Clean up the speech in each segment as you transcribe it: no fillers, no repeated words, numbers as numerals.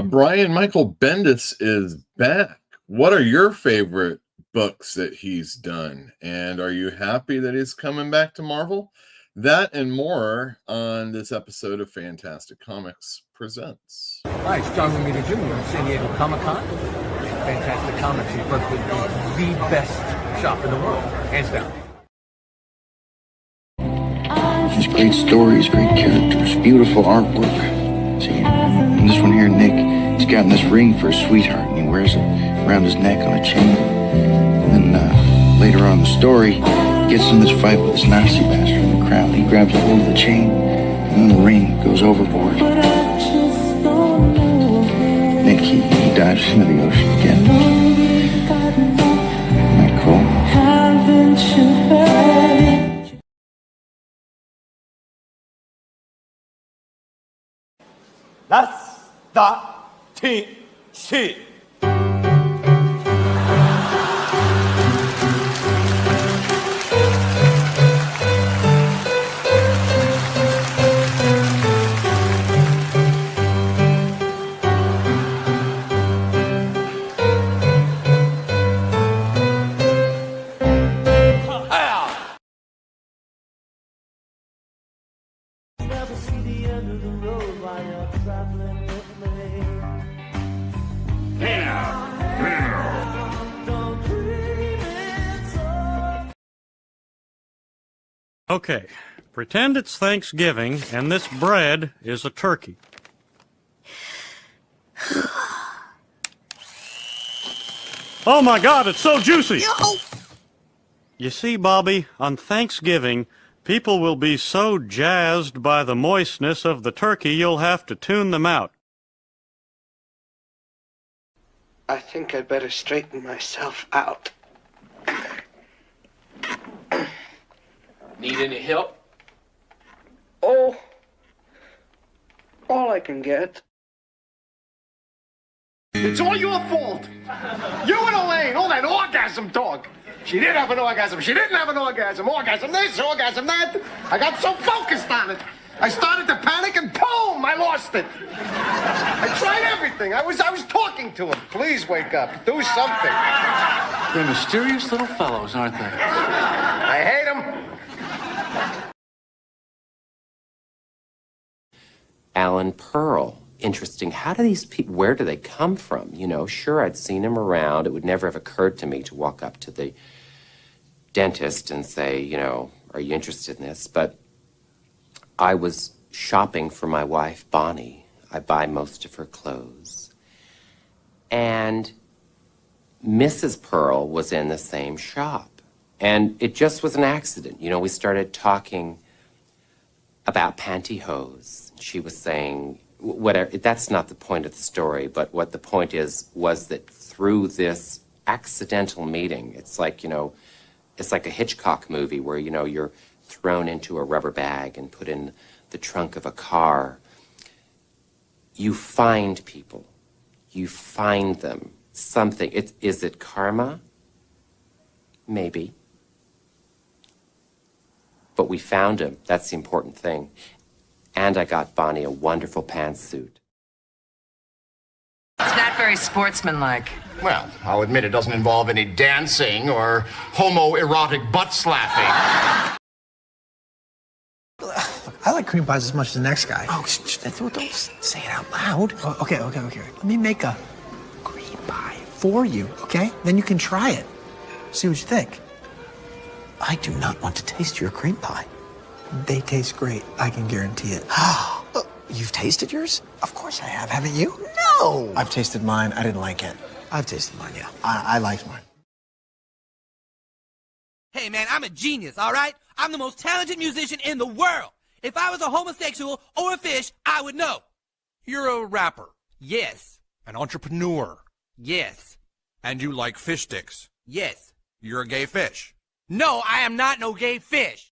Brian Michael Bendis is back. What are your favorite books that he's done? And are you happy that he's coming back to Marvel? That and more on this episode of Fantastic Comics Presents. Hi, it's John Romita Jr. at San Diego Comic-Con. Fantastic Comics is probably the best shop in the world, hands down. Just great stories, great characters, beautiful artwork. See, and this one here, Nick, he's gotten this ring for his sweetheart, and he wears it around his neck on a chain. And then later on in the story, he gets in this fight with this Nazi bastard in the crowd. He grabs a hold of the chain, and then the ring goes overboard. Nick, he dives into the ocean again. Isn't that cool? T-C. Okay, pretend it's Thanksgiving and this bread is a turkey. Oh my God, it's so juicy! You see, Bobby, on Thanksgiving, people will be so jazzed by the moistness of the turkey you'll have to tune them out. I think I'd better straighten myself out. Need any help? Oh, all I can get. It's all your fault. You and Elaine, all that orgasm talk. She did have an orgasm. She didn't have an orgasm. Orgasm this, orgasm that. I got so focused on it. I started to panic and boom, I lost it. I tried everything. I was talking to him. Please wake up. Do something. They're mysterious little fellows, aren't they? I hate him. Alan Pearl. Interesting. How do these people, where do they come from? You know, sure, I'd seen him around. It would never have occurred to me to walk up to the dentist and say, you know, are you interested in this? But I was shopping for my wife, Bonnie. I buy most of her clothes. And Mrs. Pearl was in the same shop. And it just was an accident. You know, we started talking about pantyhose. She was saying, whatever, that's not the point of the story, but what the point was that through this accidental meeting, it's like, you know, it's like a Hitchcock movie where, you know, you're thrown into a rubber bag and put in the trunk of a car. You find people. You find them. Something. Is it karma? Maybe. But we found him. That's the important thing. And I got Bonnie a wonderful pantsuit. It's not very sportsmanlike. Well, I'll admit it doesn't involve any dancing or homoerotic butt slapping. Look, I like cream pies as much as the next guy. Oh, don't say it out loud. Oh, okay. Let me make a cream pie for you, okay? Then you can try it. See what you think. I do not want to taste your cream pie. They taste great. I can guarantee it. You've tasted yours? Of course I have. Haven't you? No! I've tasted mine. I didn't like it. I've tasted mine, yeah. I liked mine. Hey, man, I'm a genius, all right? I'm the most talented musician in the world. If I was a homosexual or a fish, I would know. You're a rapper. Yes. An entrepreneur. Yes. And you like fish sticks. Yes. You're a gay fish. No, I am not no gay fish.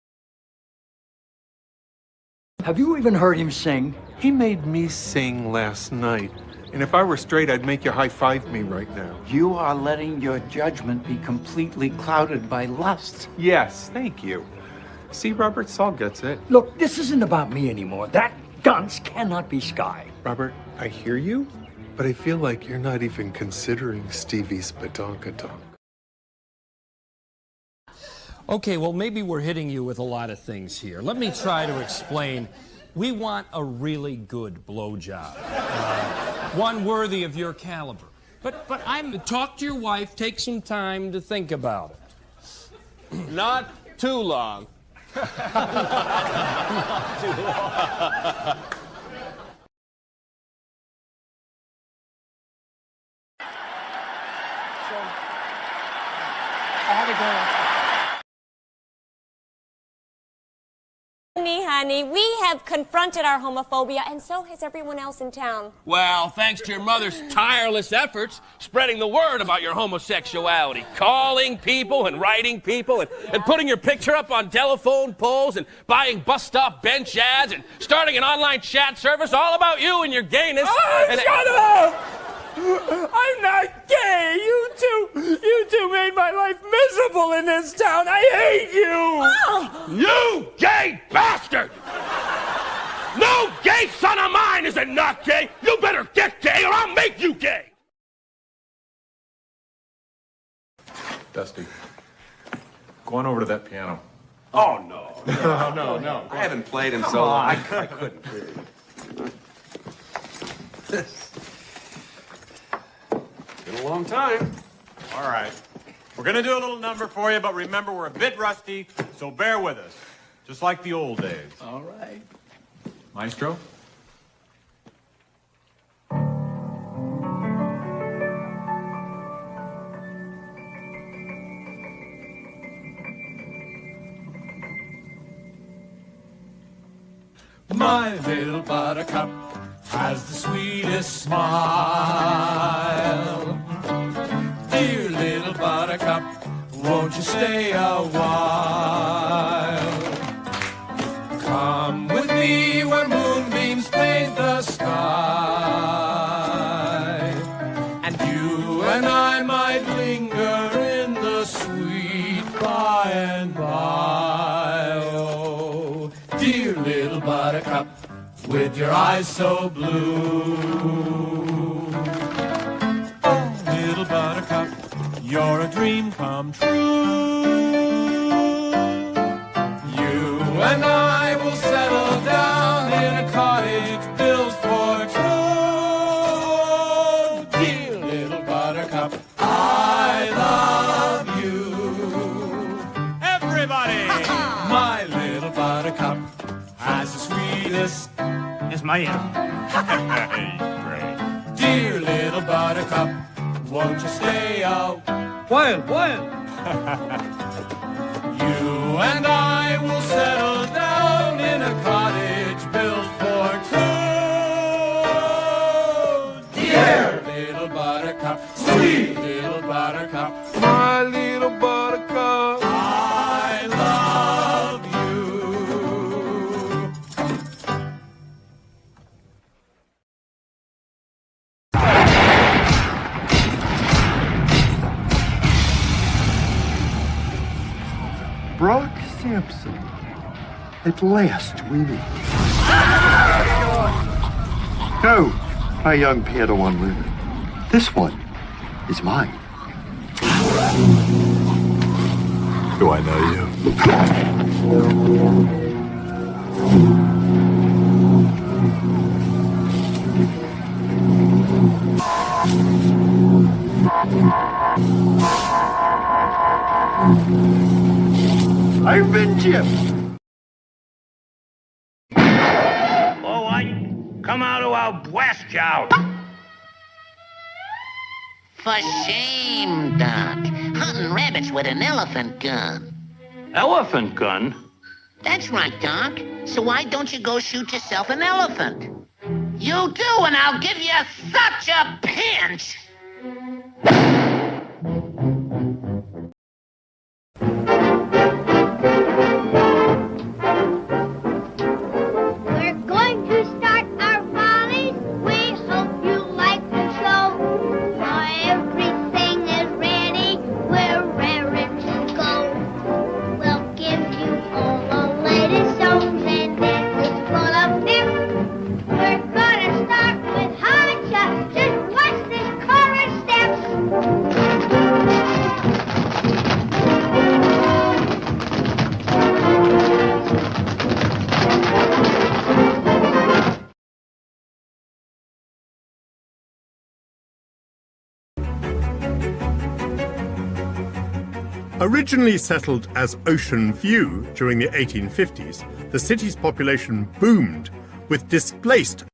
Have you even heard him sing? He made me sing last night. And if I were straight, I'd make you high-five me right now. You are letting your judgment be completely clouded by lust. Yes, thank you. See, Robert, Saul gets it. Look, this isn't about me anymore. That dunce cannot be Sky. Robert, I hear you, But I feel like you're not even considering Stevie's badonkadonk. Okay, well, maybe we're hitting you with a lot of things here. Let me try to explain. We want a really good blowjob. One worthy of your caliber. But talk to your wife, take some time to think about it. Not too long. Not too long. Honey, we have confronted our homophobia, and so has everyone else in town. Well, thanks to your mother's tireless efforts, spreading the word about your homosexuality, calling people and writing people and putting your picture up on telephone poles and buying bus stop bench ads and starting an online chat service all about you and your gayness. Oh, shut up! I'm not gay. You two made my life miserable in this town. I hate you. Oh. You gay bastard! No gay son of mine is not gay. You better get gay or I'll make you gay. Dusty, go on over to that piano. Oh, no. No. I haven't played in so long. I couldn't. Been a long time. All right. We're going to do a little number for you, but remember, we're a bit rusty, so bear with us. Just like the old days. All right. Maestro? My little buttercup has the sweetest smile. Dear little buttercup, won't you stay a while? Come with me where moonbeams paint the sky, and you and I might linger in the sweet by and by. Oh, dear little buttercup, with your eyes so blue. Oh, little buttercup, you're a dream come true. You and I will settle down in a cottage built for two. Dear little buttercup, I love you. Everybody! My little buttercup has the sweetest. It's my end. Great. Dear little buttercup, won't you stay out? Wild. You and I will settle down in a cottage built for two. Dear little buttercup, sweet little buttercup, my little buttercup, I love you. Brock Sampson. At last we meet. No, my young Padawan learner. This one is mine. Do I know you? I've been Jim. All right, come out of our blast out. For shame, Doc. Hunting rabbits with an elephant gun. Elephant gun? That's right, Doc. So why don't you go shoot yourself an elephant? You do, and I'll give you such a pinch! We're going to start our volleys. We hope you like the show. Now everything is ready. We're raring to go. We'll give you all the latest songs and dances full of pep. We're gonna start with high shots. Just Originally settled as Ocean View during the 1850s, the city's population boomed with displaced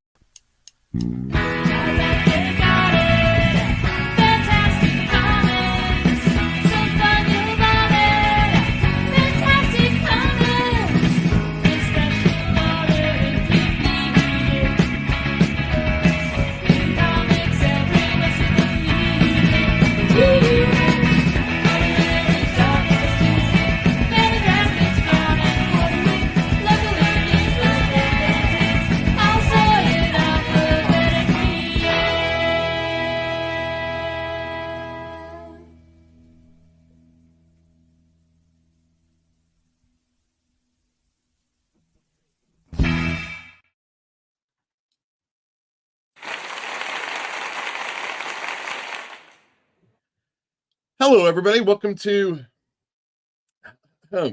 Hello, everybody. Welcome to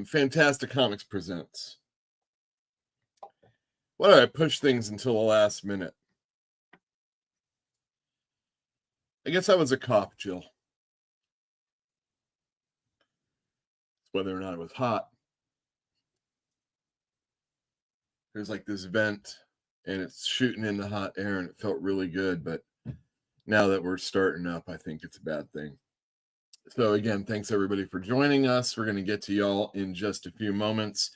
Fantastic Comics Presents. Why do I push things until the last minute? I guess I was a cop, Jill. Whether or not it was hot. There's like this vent, and it's shooting in the hot air, and it felt really good. But now that we're starting up, I think it's a bad thing. So again, thanks everybody for joining us. We're going to get to y'all in just a few moments.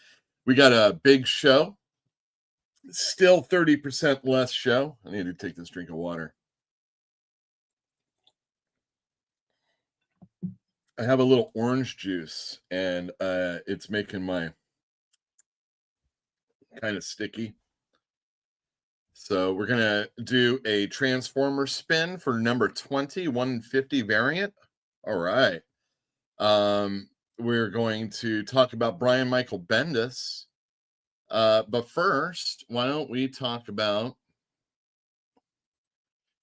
We got a big show. Still 30% less show. I need to take this drink of water. I have a little orange juice, and it's making my kind of sticky. So we're going to do a Transformer spin for number 20, 150 variant. All right. We're going to talk about Brian Michael Bendis. But first, why don't we talk about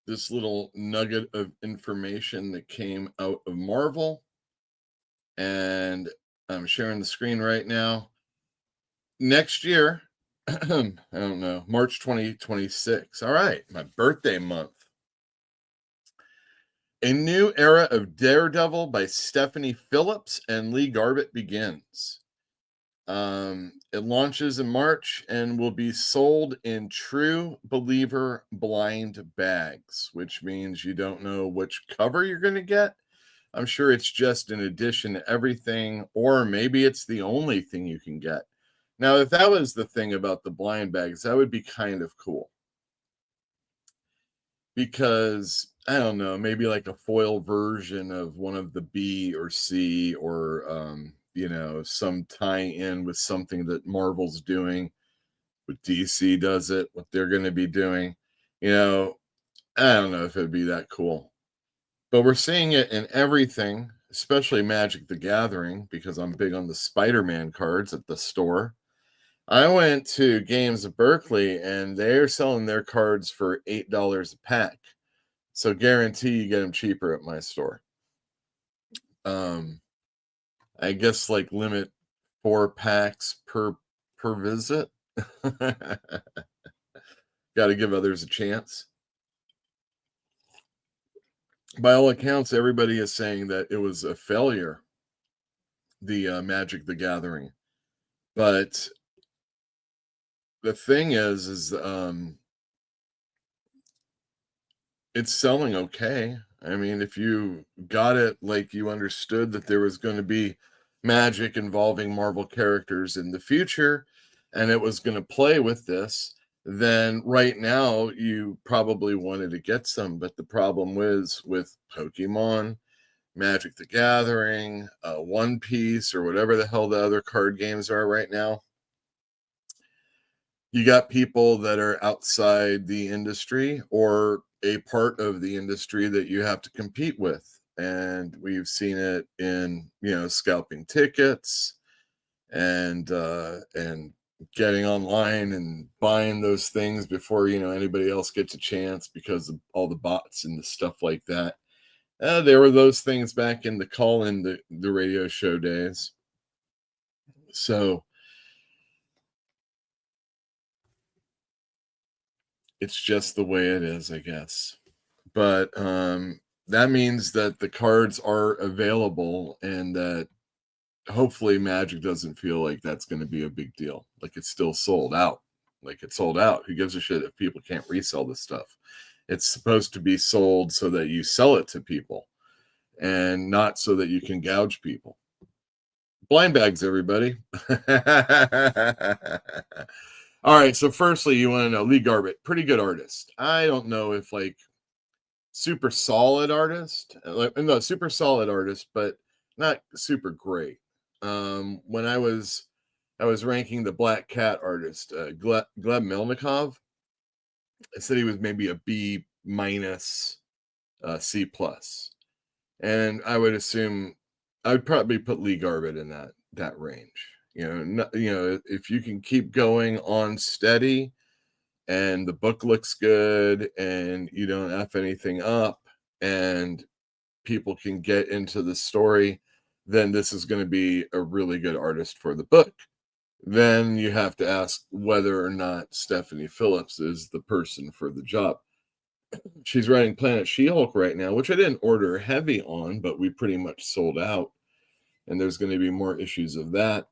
this little nugget of information that came out of Marvel. And I'm sharing the screen right now. Next year, I don't know, March 2026. All right, my birthday month. A new era of Daredevil by Stephanie Phillips and Lee Garbett begins. It launches in March and will be sold in True Believer blind bags, which means you don't know which cover you're going to get. I'm sure it's just an addition to everything, or maybe it's the only thing you can get. Now, if that was the thing about the blind bags, that would be kind of cool. Because, I don't know, maybe like a foil version of one of the B or C or, you know, some tie-in with something that Marvel's doing. With DC does it, what they're going to be doing. You know, I don't know if it'd be that cool. But we're seeing it in everything, especially Magic the Gathering, because I'm big on the Spider-Man cards at the store. I went to Games of Berkeley, and they're selling their cards for $8 a pack. So guarantee you get them cheaper at my store. I guess like limit 4 packs per visit. Got to give others a chance. By all accounts, everybody is saying that it was a failure, the Magic the Gathering. But the thing is it's selling okay. I mean, if you got it like you understood that there was going to be Magic involving Marvel characters in the future, and it was going to play with this, then right now you probably wanted to get some. But the problem was with Pokemon, Magic the Gathering, One Piece, or whatever the hell the other card games are right now, you got people that are outside the industry or a part of the industry that you have to compete with. And we've seen it in, you know, scalping tickets and getting online and buying those things before, you know, anybody else gets a chance because of all the bots and the stuff like that. There were those things back in the call-in, the radio show days. So it's just the way it is, I guess. But that means that the cards are available and that hopefully Magic doesn't feel like that's going to be a big deal. Like it's still sold out. Like it's sold out. Who gives a shit if people can't resell this stuff? It's supposed to be sold so that you sell it to people and not so that you can gouge people. Blind bags, everybody. All right. So firstly, you want to know Lee Garbett, pretty good artist. I don't know if like super solid artist, no, super solid artist, but not super great. When I was ranking the Black Cat artist, Gleb Melnikov, I said he was maybe a B minus, C plus, and I would assume I would probably put Lee Garbett in that range. If you can keep going on steady, and the book looks good, and you don't F anything up, and people can get into the story, then this is going to be a really good artist for the book. Then you have to ask whether or not Stephanie Phillips is the person for the job. She's writing Planet She-Hulk right now, which I didn't order heavy on, but we pretty much sold out. And there's going to be more issues of that.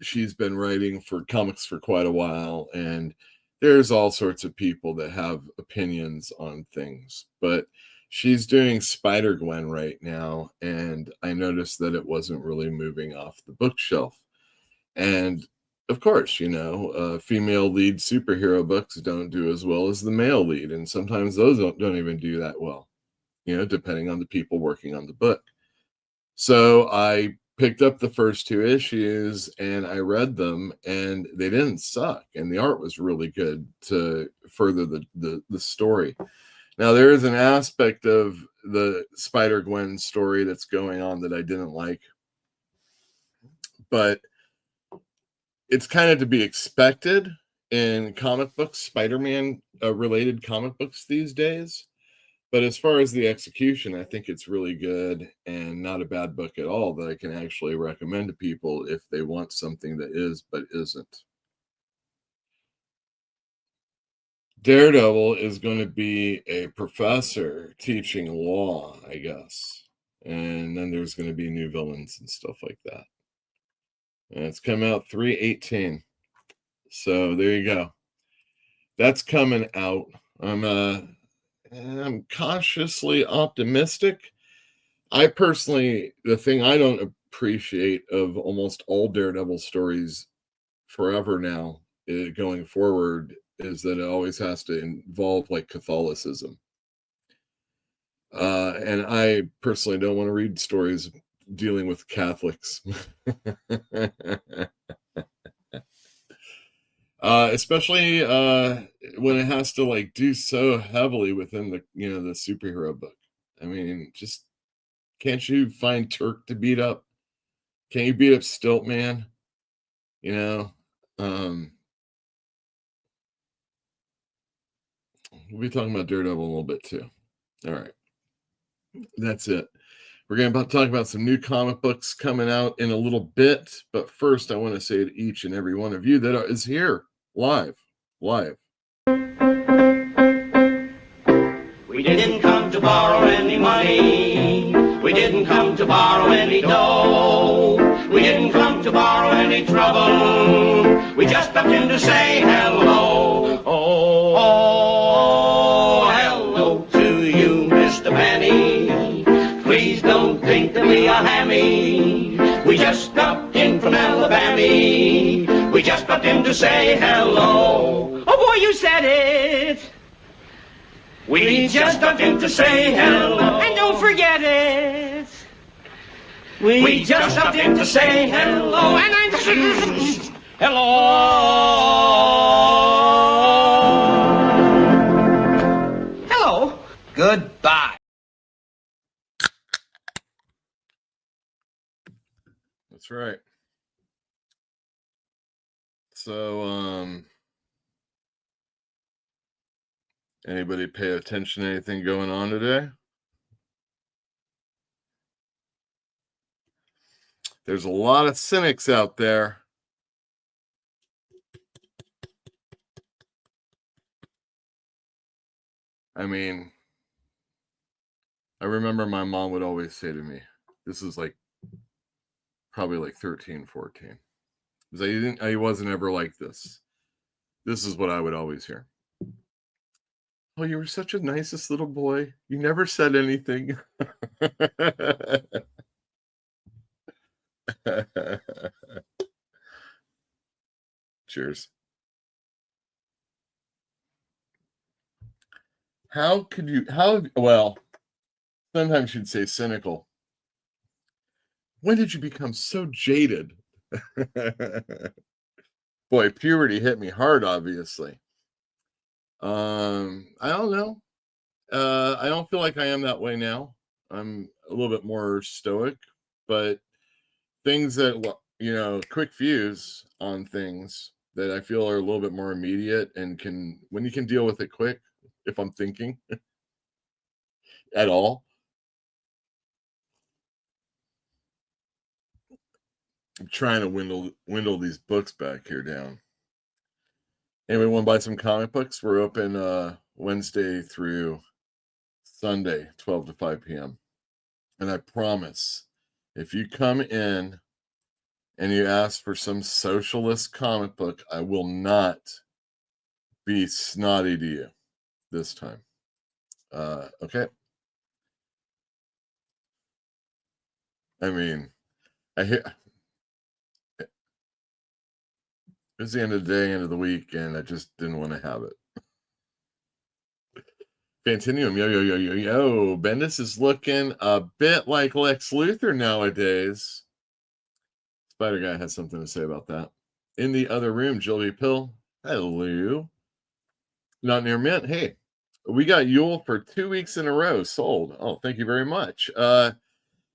She's been writing for comics for quite a while, and there's all sorts of people that have opinions on things. But she's doing Spider-Gwen right now, and I noticed that it wasn't really moving off the bookshelf. And of course, female lead superhero books don't do as well as the male lead, and sometimes those don't even do that well, depending on the people working on the book. So I picked up the first 2 issues and I read them, and they didn't suck, and the art was really good to further the story. Now, there is an aspect of the Spider-Gwen story that's going on that I didn't like, but it's kind of to be expected in comic books, Spider-Man related comic books these days. But as far as the execution, I think it's really good and not a bad book at all that I can actually recommend to people if they want something that is but isn't. Daredevil is going to be a professor teaching law, I guess. And then there's going to be new villains and stuff like that. And it's come out 3/18. So there you go. That's coming out. I'm cautiously optimistic. I personally, the thing I don't appreciate of almost all Daredevil stories forever now, going forward, is that it always has to involve like Catholicism. And I personally don't want to read stories dealing with Catholics. Especially when it has to like do so heavily within the the superhero book. I mean, just can't you find Turk to beat up? Can't you beat up Stilt Man? We'll be talking about Daredevil a little bit too. All right, that's it. We're going to talk about some new comic books coming out in a little bit, but first I want to say to each and every one of you that is here live. We didn't come to borrow any money. We didn't come to borrow any dough. We didn't come to borrow any trouble. We just stopped in to say hello. Oh, hello to you, Mr. Benny. Please don't think that we are hammy. We just stopped in from Alabama. We just stopped in to say hello. Oh boy, you said it. We just stopped in to say hello. And don't forget it. We just stopped in to say hello. And I'm hello. Hello. Goodbye. That's right. So, anybody pay attention to anything going on today? There's a lot of cynics out there. I mean, I remember my mom would always say to me, this is like probably like 13, 14. Because I wasn't ever like this. This is what I would always hear. Oh, you were such a nicest little boy. You never said anything. Cheers. Well, sometimes you'd say cynical. When did you become so jaded? Boy, puberty hit me hard, obviously. I don't know. I don't feel like I am that way now. I'm a little bit more stoic, but things that, quick views on things that I feel are a little bit more immediate and when you can deal with it quick, if I'm thinking at all. I'm trying to windle these books back here down. Anyone want to buy some comic books? We're open Wednesday through Sunday, 12 to 5 p.m. And I promise, if you come in and you ask for some socialist comic book, I will not be snotty to you this time. Okay. I mean, it was the end of the day, end of the week, and I just didn't want to have it. Continuum, yo. Bendis is looking a bit like Lex Luthor nowadays. Spider Guy has something to say about that. In the other room, Jilly Pill. Hello. Not Near Mint. Hey, we got Yule for 2 weeks in a row sold. Oh, thank you very much.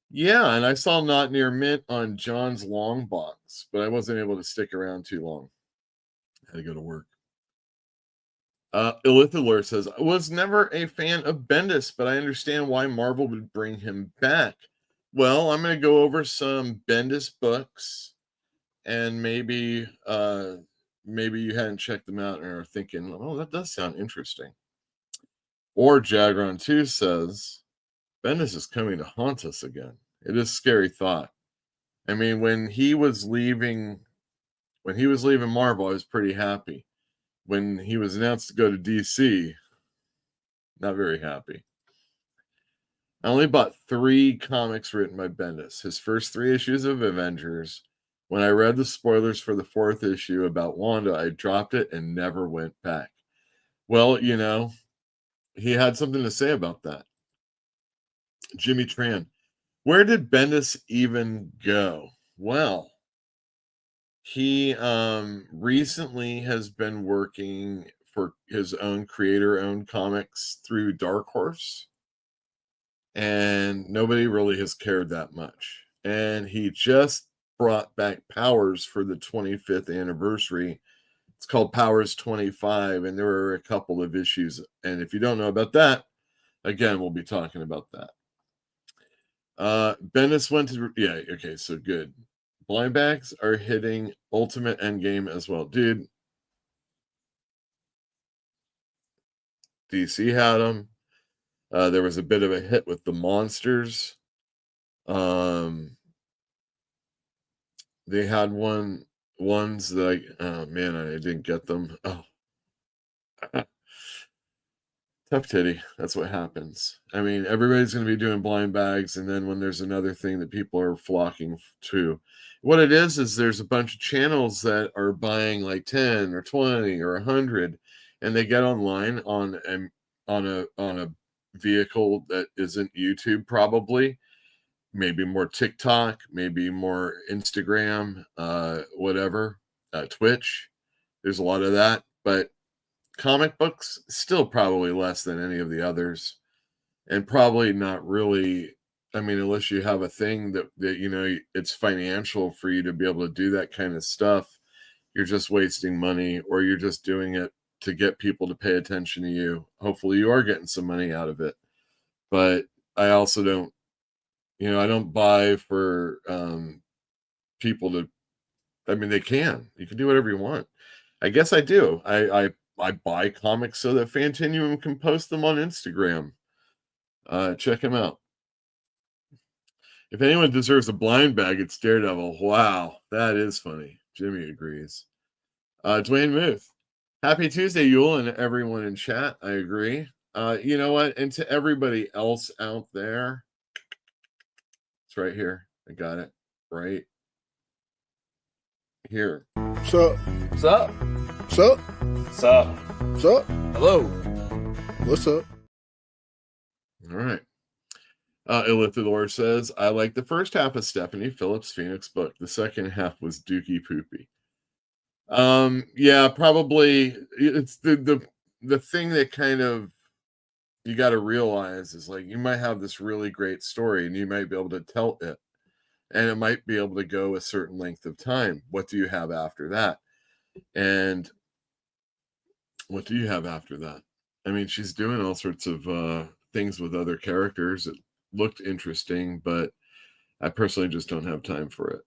Yeah, and I saw Not Near Mint on John's long box, but I wasn't able to stick around too long. I had to go to work. Illithilor says, I was never a fan of Bendis, but I understand why Marvel would bring him back. Well, I'm going to go over some Bendis books, and maybe you hadn't checked them out and are thinking, oh, that does sound interesting. Or Jagron 2 says, Bendis is coming to haunt us again. It is a scary thought. I mean, when he was leaving Marvel, I was pretty happy. When he was announced to go to DC, not very happy. I only bought 3 comics written by Bendis. His first 3 issues of Avengers. When I read the spoilers for the 4th issue about Wanda, I dropped it and never went back. Well, he had something to say about that. Jimmy Tran. Where did Bendis even go? Well, he recently has been working for his own creator-owned comics through Dark Horse, and nobody really has cared that much. And he just brought back Powers for the 25th anniversary. It's called Powers 25, and there are a couple of issues. And if you don't know about that, again, we'll be talking about that. Bendis went to, yeah, okay, so good. Blind bags are hitting Ultimate Endgame as well. Dude, DC had them. There was a bit of a hit with the monsters. They had ones that oh man, I didn't get them. Oh. Tough titty. That's what happens. I mean, everybody's going to be doing blind bags, and then when there's another thing that people are flocking to, what it is there's a bunch of channels that are buying like 10 or 20 or 100, and they get online on a vehicle that isn't YouTube, probably, maybe more TikTok, maybe more Instagram, whatever, Twitch. There's a lot of that, but comic books still probably less than any of the others, and probably not really. I mean, unless you have a thing that it's financial for you to be able to do that kind of stuff, you're just wasting money, or you're just doing it to get people to pay attention to you. Hopefully you are getting some money out of it, but I also don't I don't buy for people to, I mean, you can do whatever you want. I guess I do. I buy comics so that Fantinuum can post them on Instagram. Check him out. If anyone deserves a blind bag, it's Daredevil. Wow, that is funny. Jimmy agrees. Dwayne Muth. Happy Tuesday, Yule, and everyone in chat. I agree. You know what? And to everybody else out there, it's right here. I got it right here. What's up? What's up? What's up? What's up? What's up? Hello. What's up? All right. Illithidor says, I like the first half of Stephanie Phillips' Phoenix book. The second half was dookie poopy. Yeah, probably. It's the thing that kind of you got to realize is like you might have this really great story and you might be able to tell it, and it might be able to go a certain length of time. What do you have after that? And what do you have after that? I mean, she's doing all sorts of things with other characters. It looked interesting, but I personally just don't have time for it.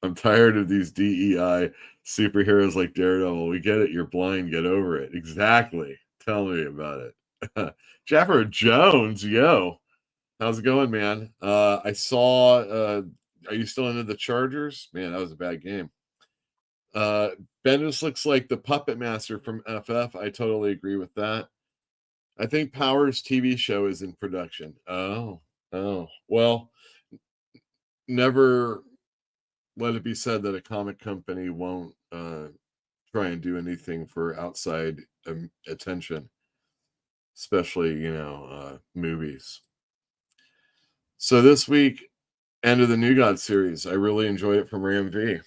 I'm tired of these DEI superheroes like Daredevil. We get it. You're blind. Get over it. Exactly. Tell me about it. Jaffer Jones, yo. How's it going, man? I saw, are you still into the Chargers? Man, that was a bad game. Bendis looks like the puppet master from FF. I totally agree with that. I think Power's TV show is in production. Oh. Well, never let it be said that a comic company won't try and do anything for outside attention, especially, movies. So this week, end of the New God series. I really enjoyed it from Ram V.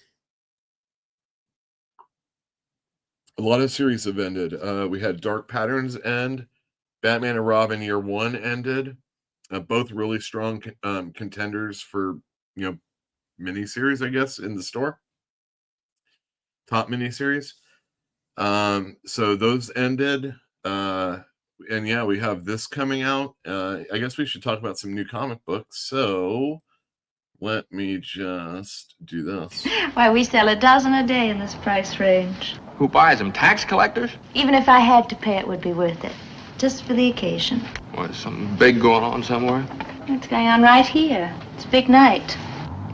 A lot of series have ended. We had Dark Patterns end. Batman and Robin Year One ended. Both really strong contenders for, miniseries, I guess, in the store. Top miniseries. So those ended. And yeah, we have this coming out. I guess we should talk about some new comic books. So let me just do this. Why, we sell a dozen a day in this price range. Who buys them? Tax collectors? Even if I had to pay, it would be worth it. Just for the occasion. What, something big going on somewhere? It's going on right here. It's a big night.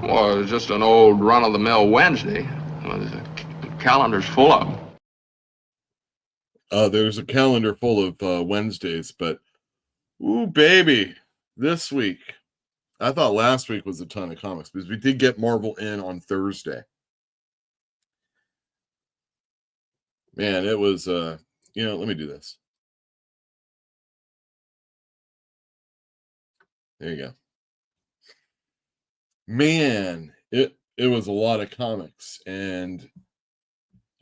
Well, it's just an old run-of-the-mill Wednesday. Well, the calendar's full of them. There's a calendar full of Wednesdays, but ooh, baby, this week. I thought last week was a ton of comics because we did get Marvel in on Thursday. Man, it was, let me do this. There you go. Man, it was a lot of comics, and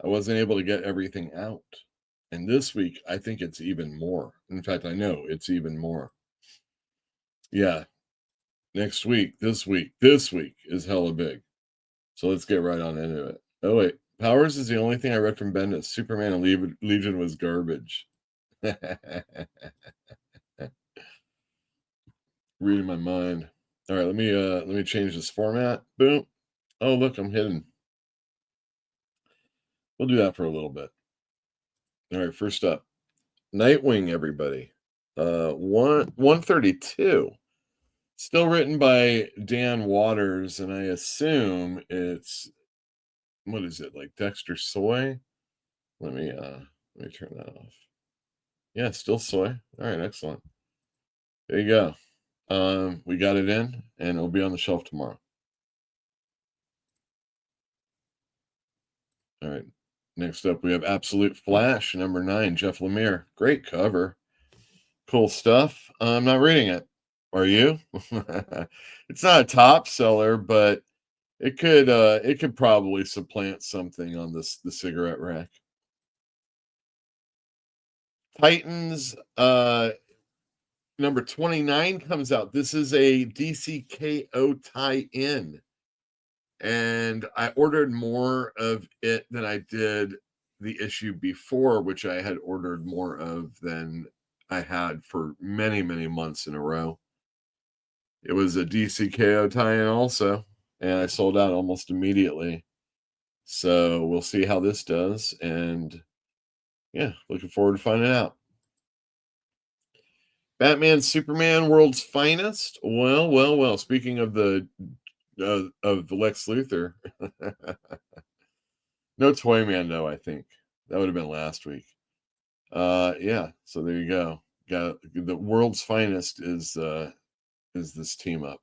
I wasn't able to get everything out. And this week, I think it's even more. In fact, I know it's even more. Yeah. Next week, this week is hella big. So let's get right on into it. Oh, wait. Powers is the only thing I read from Bendis. Superman and Legion was garbage. Reading my mind. All right, let me change this format. Boom. Oh, look, I'm hidden. We'll do that for a little bit. All right, first up, Nightwing, everybody. 132. Still written by Dan Waters, and I assume it's, what is it, like Dexter Soy? Let me turn that off. Yeah, still Soy. All right, excellent. There you go. We got it in, and it'll be on the shelf tomorrow. All right. Next up, we have Absolute Flash, number 9, Jeff Lemire. Great cover. Cool stuff. I'm not reading it. Are you? It's not a top seller, but it could probably supplant something on the cigarette rack. Titans, number 29 comes out. This is a DCKO tie-in. And I ordered more of it than I did the issue before, which I had ordered more of than I had for many, many months in a row. It was a DCKO tie-in also, and I sold out almost immediately. So we'll see how this does, and yeah, looking forward to finding out. Batman, Superman, World's Finest. Well. Speaking of the Lex Luthor, no Toy Man though. I think that would have been last week. Yeah. So there you go. Got the World's Finest is this team up.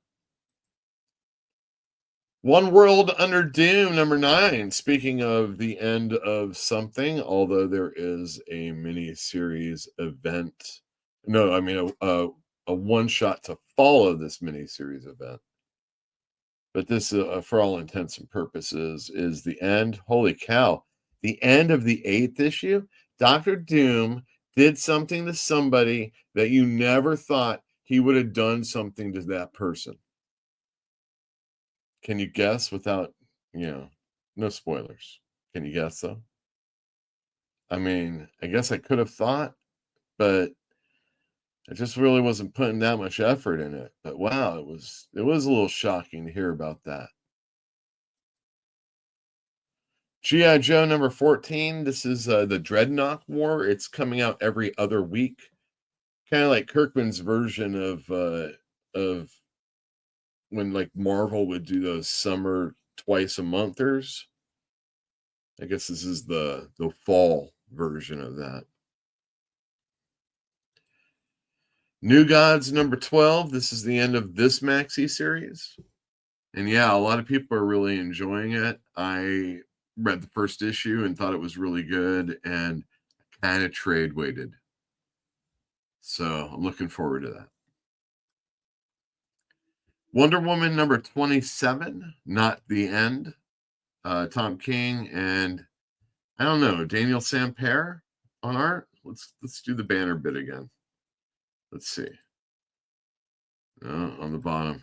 One World Under Doom, number 9. Speaking of the end of something, although there is a mini-series event. No, I mean a one-shot to follow this mini-series event. But this, for all intents and purposes, is the end. Holy cow. The end of the 8th issue? Dr. Doom did something to somebody that you never thought he would have done something to that person. Can you guess without, no spoilers? Can you guess though? I mean, I guess I could have thought, but I just really wasn't putting that much effort in it. But wow, it was a little shocking to hear about that. G.I. Joe number 14. This is the Dreadnought War. It's coming out every other week, kind of like Kirkman's version of when like Marvel would do those summer twice a monthers. I guess this is the fall version of that. New Gods number 12. This is the end of this maxi series. And yeah, a lot of people are really enjoying it. I read the first issue and thought it was really good and kind of trade weighted. So I'm looking forward to that. Wonder Woman number 27, Not the End. Tom King and I don't know, Daniel Sampere on art. Let's do the banner bit again. Let's see. On the bottom.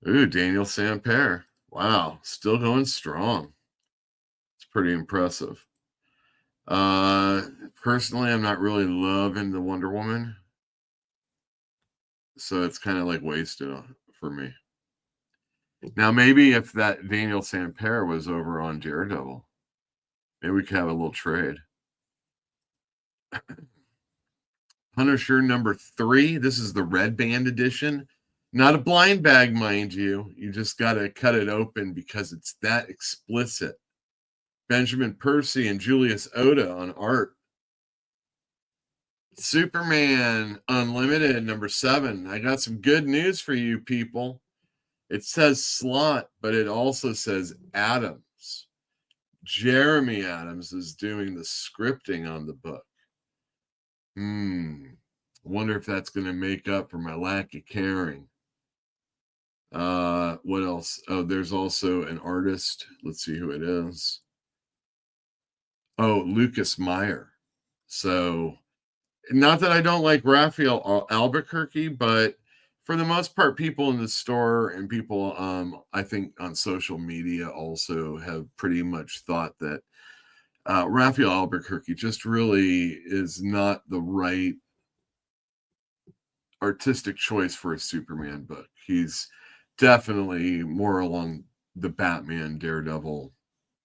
Ooh, Daniel Sampere. Wow, still going strong. It's pretty impressive. Personally, I'm not really loving the Wonder Woman. So it's kind of like wasted for me. Now, maybe if that Daniel Sampere was over on Daredevil, maybe we could have a little trade. Punisher number 3. This is the red band edition. Not a blind bag, mind you. You just got to cut it open because it's that explicit. Benjamin Percy and Julius Oda on art. Superman Unlimited number 7. I got some good news for you people. It says Slott, but it also says Adams. Jeremy Adams is doing the scripting on the book. I wonder if that's going to make up for my lack of caring. What else? Oh, there's also an artist. Let's see who it is. Oh, Lucas Meyer. So, not that I don't like Raphael Albuquerque, but for the most part, people in the store and people, I think on social media also have pretty much thought that Raphael Albuquerque just really is not the right artistic choice for a Superman book. He's definitely more along the Batman, Daredevil,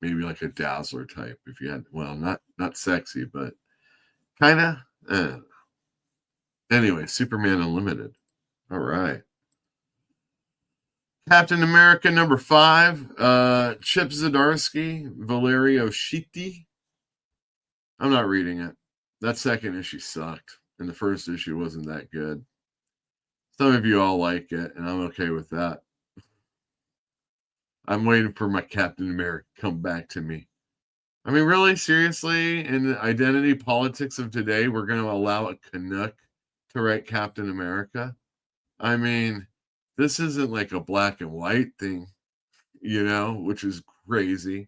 maybe like a Dazzler type. If you had, well, not sexy, but kind of. Anyway, Superman Unlimited. All right. Captain America number 5. Chip Zdarsky, Valerio Schiti. I'm not reading it. That second issue sucked, and the first issue wasn't that good. Some of you all like it, and I'm okay with that. I'm waiting for my Captain America to come back to me. I mean, really, seriously, in the identity politics of today, we're going to allow a Canuck to write Captain America? I mean, this isn't like a black and white thing, which is crazy.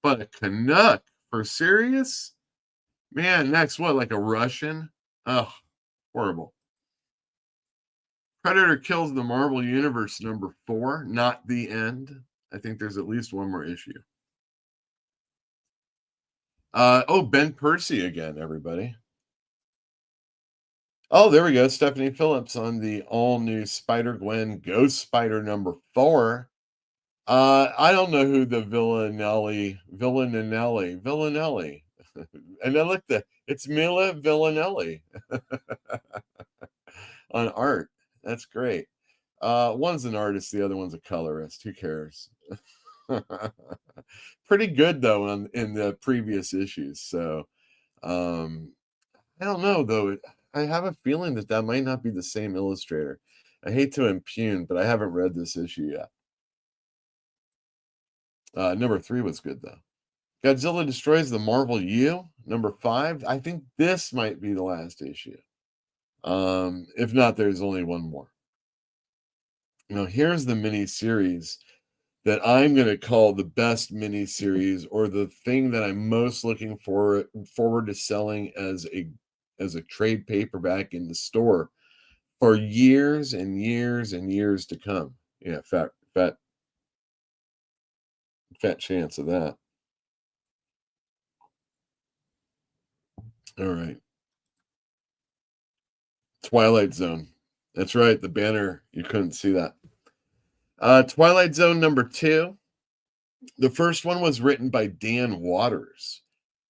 But a Canuck, for serious? Man, next, what, like a Russian? Ugh, horrible. Predator Kills the Marvel Universe number 4, Not the End. I think there's at least one more issue. Ben Percy again, everybody. Oh, there we go. Stephanie Phillips on the all-new Spider-Gwen Ghost Spider number 4. I don't know who the Villanelli. And I looked at it's Mila Villanelli. on art. That's great. One's an artist, the other one's a colorist. Who cares? Pretty good though in the previous issues. So I don't know though. I have a feeling that might not be the same illustrator. I hate to impugn, but I haven't read this issue yet. Number 3 was good though. Godzilla Destroys the Marvel U, number 5. I think this might be the last issue. If not, there's only one more. Here's the mini series that I'm going to call the best mini series, or the thing that I'm most looking forward to selling as a trade paperback in the store for years and years and years to come. Yeah, fat chance of that. All right. Twilight Zone. That's right, the banner. You couldn't see that. Twilight Zone number 2. The first one was written by Dan Waters.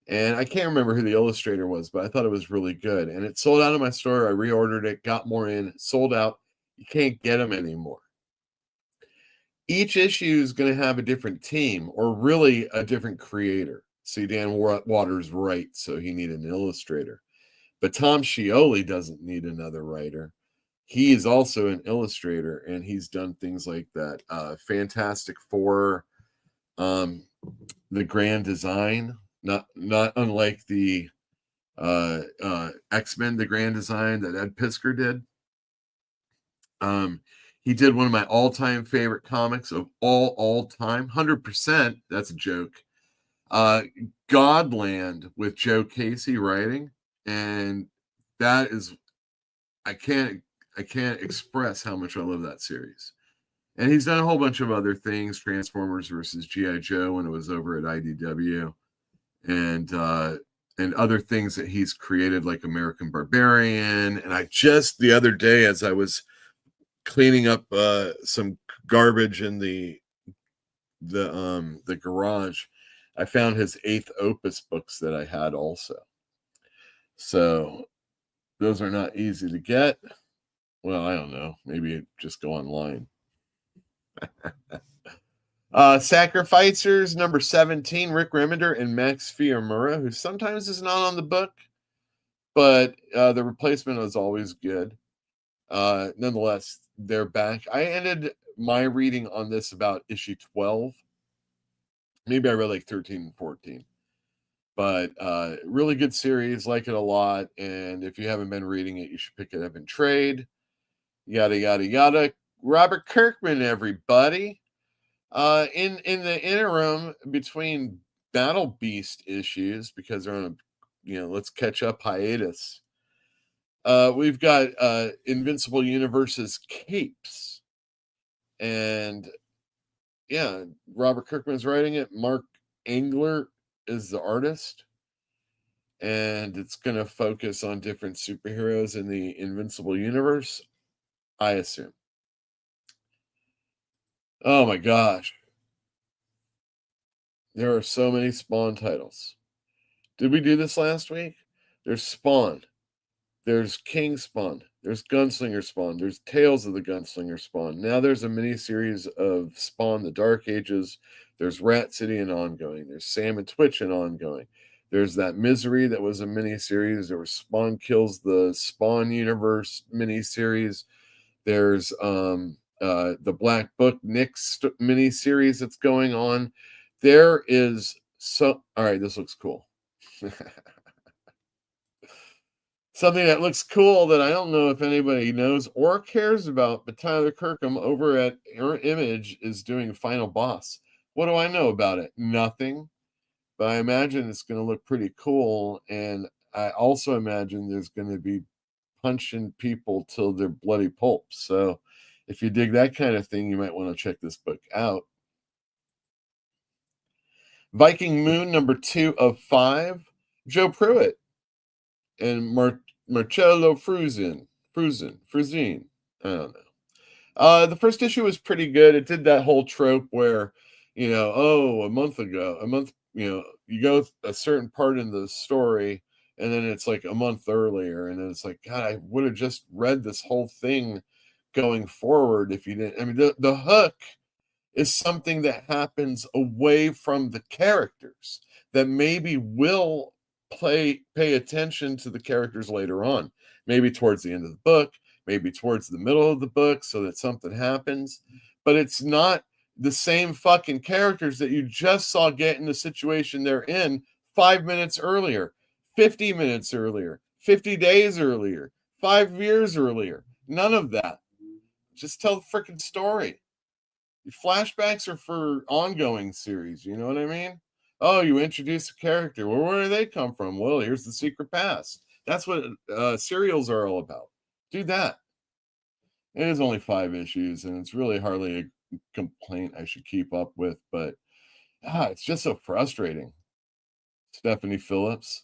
And I can't remember who the illustrator was, but I thought it was really good. And it sold out of my store. I reordered it, got more in, sold out. You can't get them anymore. Each issue is going to have a different team, or really a different creator. See, Dan Waters writes, so he needed an illustrator. But Tom Scioli doesn't need another writer. He is also an illustrator, and he's done things like that. Fantastic Four, the Grand Design, not unlike the X-Men, the Grand Design that Ed Piskor did. He did one of my all-time favorite comics of all time, 100%. That's a joke. Godland with Joe Casey writing, and that is, I can't express how much I love that series. And he's done a whole bunch of other things, Transformers versus G.I. Joe when it was over at IDW, and other things that he's created, like American Barbarian. And I just the other day, as I was cleaning up some garbage in the garage, I found his 8th Opus books that I had also. So those are not easy to get. Well, I don't know. Maybe just go online. Sacrificers number 17, Rick Remender and Max Fiumura, who sometimes is not on the book, but the replacement is always good. Nonetheless, they're back. I ended my reading on this about issue 12. Maybe I read like 13 and 14. But really good series, like it a lot. And if you haven't been reading it, you should pick it up and trade. Yada, yada, yada. Robert Kirkman, everybody. In the interim between Battle Beast issues, because they're on a, let's catch up hiatus. We've got Invincible Universe's Capes. And yeah, Robert Kirkman's writing it. Mark Engler is the artist. And it's going to focus on different superheroes in the Invincible Universe, I assume. Oh my gosh. There are so many Spawn titles. Did we do this last week? There's Spawn. There's King Spawn. There's Gunslinger Spawn. There's Tales of the Gunslinger Spawn. Now there's a miniseries of Spawn, the Dark Ages. There's Rat City and ongoing. There's Sam and Twitch and ongoing. There's that Misery that was a miniseries. There was Spawn Kills the Spawn Universe miniseries. There's the Black Book Nick's miniseries that's going on. There is all right, this looks cool. Something that looks cool that I don't know if anybody knows or cares about, but Tyler Kirkham over at Image is doing Final Boss. What do I know about it? Nothing. But I imagine it's going to look pretty cool. And I also imagine there's going to be punching people till they're bloody pulp. So if you dig that kind of thing, you might want to check this book out. Viking Moon number 2 of 5. Joe Pruitt and Marcello Fruzin. I don't know. The first issue was pretty good. It did that whole trope where, a month, you go a certain part in the story, and then it's like a month earlier, and then it's like, God, I would have just read this whole thing going forward if you didn't. I mean, the hook is something that happens away from the characters that maybe will pay attention to the characters later on, maybe towards the end of the book, maybe towards the middle of the book, so that something happens. But it's not the same fucking characters that you just saw get in the situation they're in 5 minutes earlier, 50 minutes earlier, 50 days earlier, 5 years earlier. None of that. Just tell the freaking story. Flashbacks are for ongoing series, you know what I mean? Oh, you introduce a character. Well, where do they come from? Well, here's the secret past. That's what serials are all about. Do that. It is only 5 issues, and it's really hardly a complaint I should keep up with, but it's just so frustrating. Stephanie Phillips.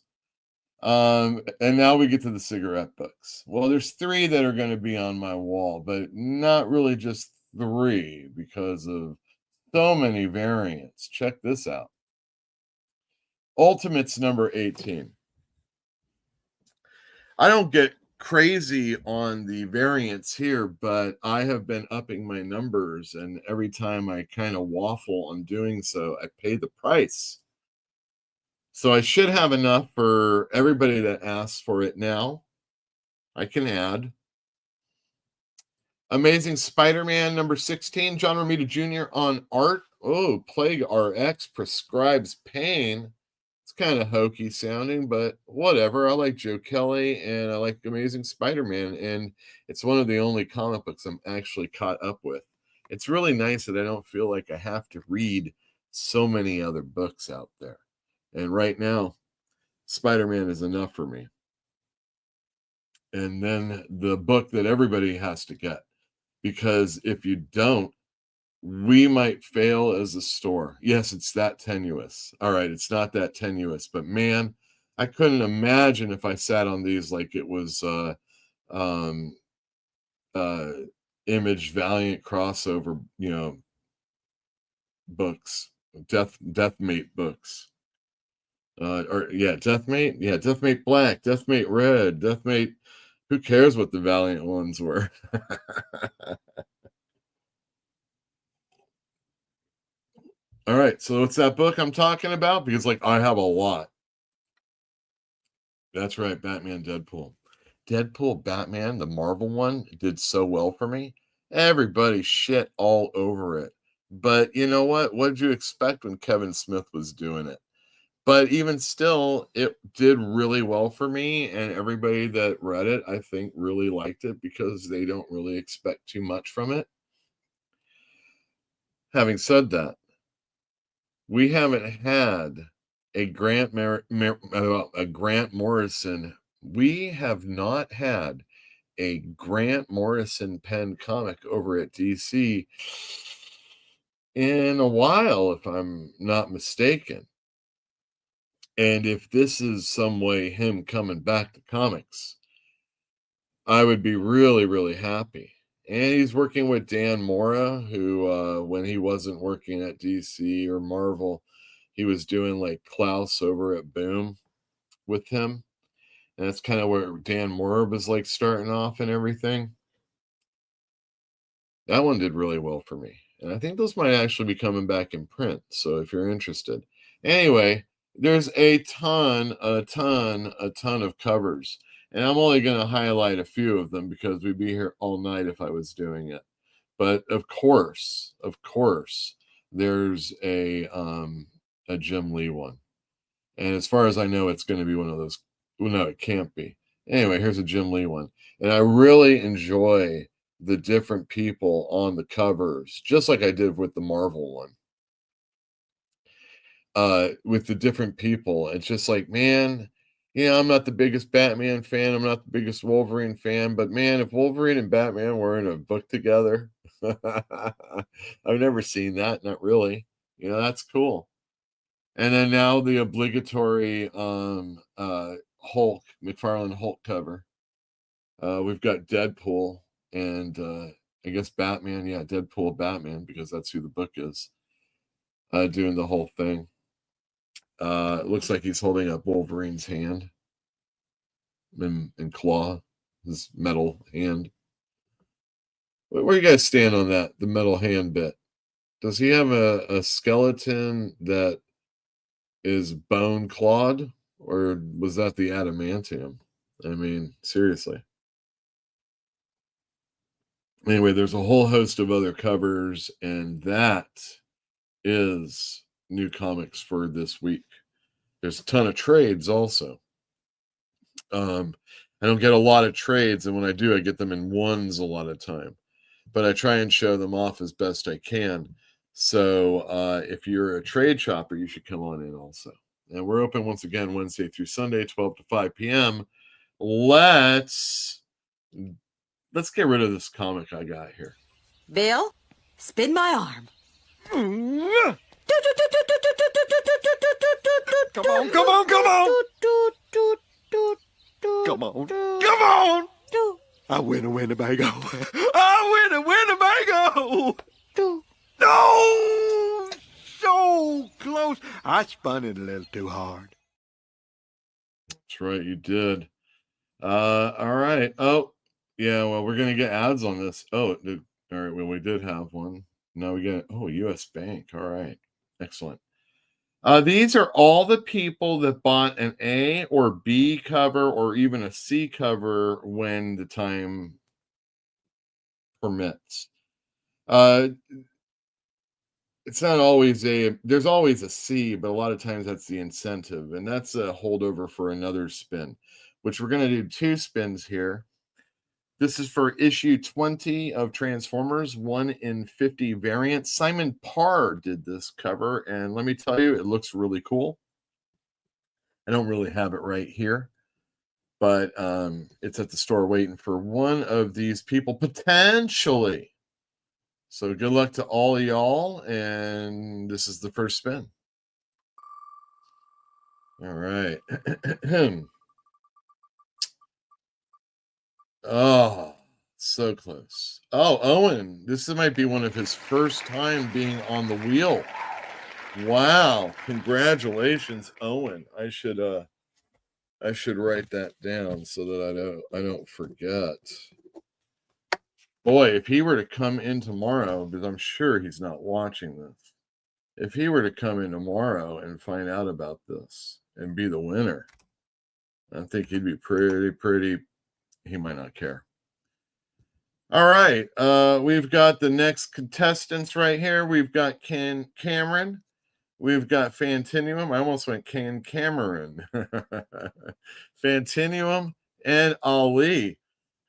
And now we get to the cigarette books. Well, there's 3 that are going to be on my wall, but not really just 3 because of so many variants. Check this out. Ultimates number 18. I don't get crazy on the variants here, but I have been upping my numbers, and every time I kind of waffle on doing so, I pay the price. So I should have enough for everybody that asks for it now. I can add. Amazing Spider-Man number 16, John Romita Jr. on art. Oh, Plague RX prescribes pain. It's kind of hokey sounding, but whatever. I like Joe Kelly and I like Amazing Spider-Man, and it's one of the only comic books I'm actually caught up with. It's really nice that I don't feel like I have to read so many other books out there. And right now, Spider-Man is enough for me. And then the book that everybody has to get, because if you don't, we might fail as a store. Yes, it's that tenuous. All right, it's not that tenuous, but man, I couldn't imagine if I sat on these like it was Image Valiant crossover, books, Deathmate books. Deathmate, Deathmate Black, Deathmate Red, Deathmate. Who cares what the Valiant ones were? All right, so it's that book I'm talking about because, I have a lot. That's right, Batman, Deadpool, Batman, the Marvel one did so well for me. Everybody shit all over it. But you know what? What did you expect when Kevin Smith was doing it? But even still, it did really well for me, and everybody that read it, I think, really liked it because they don't really expect too much from it. Having said that, we haven't had a Grant Morrison. We have not had a Grant Morrison penned comic over at DC in a while, if I'm not mistaken. And if this is some way him coming back to comics, I would be really, really happy. And he's working with Dan Mora, who, when he wasn't working at DC or Marvel, he was doing like Klaus over at Boom with him. And that's kind of where Dan Mora was like starting off and everything. That one did really well for me. And I think those might actually be coming back in print. So if you're interested. Anyway, there's a ton of covers. And I'm only going to highlight a few of them because we'd be here all night if I was doing it. But of course, there's a Jim Lee one. And as far as I know, it's going to be one of those. Well, no, it can't be. Anyway, here's a Jim Lee one. And I really enjoy the different people on the covers, just like I did with the Marvel one. With the different people. It's just like, man, I'm not the biggest Batman fan. I'm not the biggest Wolverine fan. But man, if Wolverine and Batman were in a book together, I've never seen that. Not really. That's cool. And then now the obligatory Hulk, McFarlane Hulk cover. We've got Deadpool and I guess Batman. Yeah, Deadpool, Batman, because that's who the book is. Doing the whole thing. It looks like he's holding up Wolverine's hand. and claw, his metal hand. Where do you guys stand on that, the metal hand bit? Does he have a skeleton that is bone clawed, or was that the adamantium? I mean, seriously. Anyway, there's a whole host of other covers, and that is new comics for this week. There's a ton of trades also. I don't get a lot of trades, and when I do, I get them in ones a lot of time. But I try and show them off as best I can. So if you're a trade shopper, you should come on in also. And we're open once again Wednesday through Sunday, 12 to 5 p.m. Let's get rid of this comic I got here. Bill, spin my arm. Come on, come on, come on! Come on, come on! I win a Winnebago. I win a Winnebago! No! So close. I spun it a little too hard. That's right, you did. All right. Oh, yeah, well, we're going to get ads on this. Oh, all right, well, we did have one. Now we get, U.S. Bank. All right. Excellent. These are all the people that bought an A or B cover or even a C cover when the time permits. It's not always there's always a C, but a lot of times that's the incentive, and that's a holdover for another spin, which we're going to do 2 spins here. This is for issue 20 of Transformers, 1 in 50 variant. Simon Parr did this cover, and let me tell you, it looks really cool. I don't really have it right here, but it's at the store waiting for one of these people, potentially. So good luck to all of y'all, and this is the first spin. All right. Oh, so close. Oh, Owen, this might be one of his first time being on the wheel. Wow, congratulations, Owen. I should write that down so that I don't forget. Boy, if he were to come in tomorrow, because I'm sure he's not watching this, if he were to come in tomorrow and find out about this and be the winner, I think he'd be pretty, he might not care. All right, we've got the next contestants right here. We've got Cameron. We've got Fantinuum. I almost went Cameron. Fantinuum and Ali,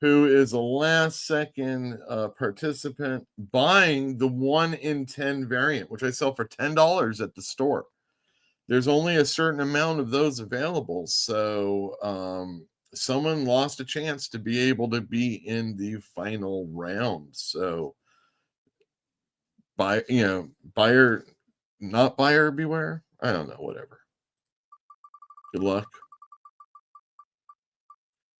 who is a last-second participant buying the 1 in 10 variant, which I sell for $10 at the store. There's only a certain amount of those available, so someone lost a chance to be able to be in the final round. So, buyer, not buyer beware. I don't know, whatever. Good luck.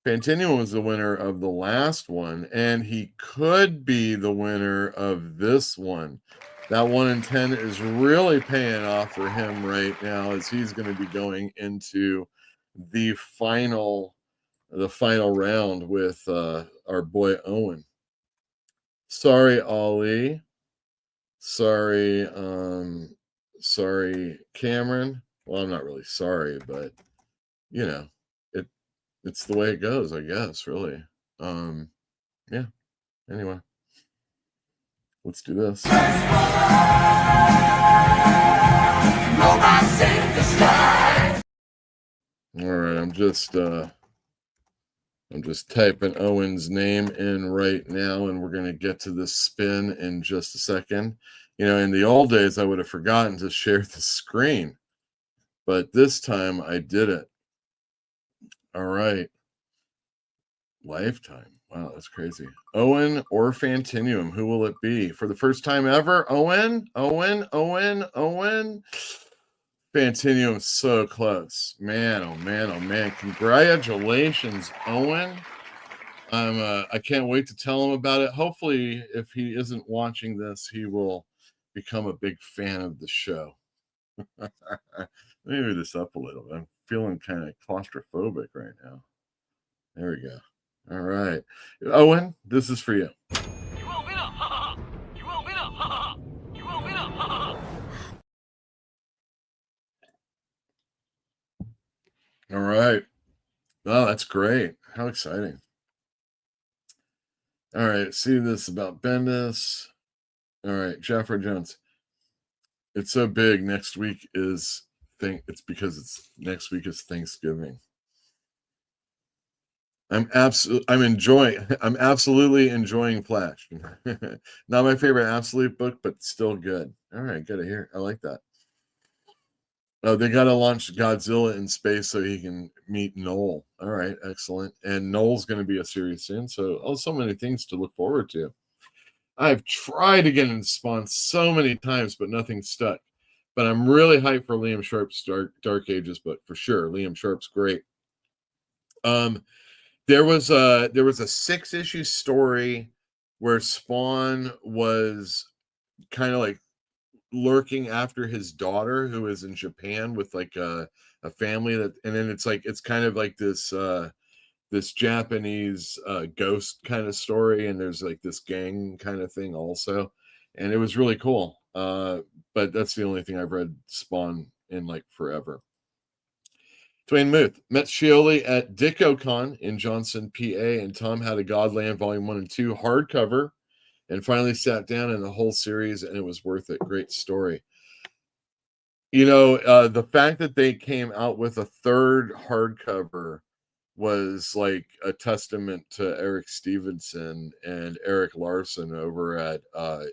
Fantinuum was the winner of the last one, and he could be the winner of this one. That 1 in 10 is really paying off for him right now, as he's going to be going into the final round with our boy Owen. Sorry, Ollie. Sorry, Cameron. Well, I'm not really sorry, but it's the way it goes, I guess, really. Yeah. Anyway, let's do this. All right, I'm just typing Owen's name in right now, and we're going to get to this spin in just a second. In the old days, I would have forgotten to share the screen, but this time I did it. All right. Lifetime. Wow, that's crazy. Owen or Fantinuum, who will it be? For the first time ever, Owen. Fantinuum, so close. Man, oh man, oh man. Congratulations, Owen. I can't wait to tell him about it. Hopefully, if he isn't watching this, he will become a big fan of the show. Let me move this up a little bit. I'm feeling kind of claustrophobic right now. There we go. All right. Owen, this is for you. All right. Oh, that's great. How exciting. All right. See this about Bendis. All right. Jeffrey Jones. It's so big. Next week is it's because it's next week is Thanksgiving. I'm absolutely enjoying Flash. Not my favorite absolute book, but still good. All right, good to hear. I like that. Oh, they got to launch Godzilla in space so he can meet Noel. All right, excellent. And Noel's going to be a series soon. So, so many things to look forward to. I've tried to get into Spawn so many times, but nothing stuck. But I'm really hyped for Liam Sharp's Dark Ages book for sure. Liam Sharp's great. There was a 6-issue story where Spawn was kind of like lurking after his daughter who is in Japan with like a family and then it's kind of like this Japanese ghost kind of story, and there's like this gang kind of thing also, and it was really cool. But that's the only thing I've read Spawn in like forever. Dwayne Muth met Scioli at DickoCon in Johnson, PA, and Tom had a Godland Volume 1 and 2 hardcover, and finally sat down in the whole series, and it was worth it. Great story. The fact that they came out with a third hardcover was like a testament to Eric Stevenson and Eric Larson over at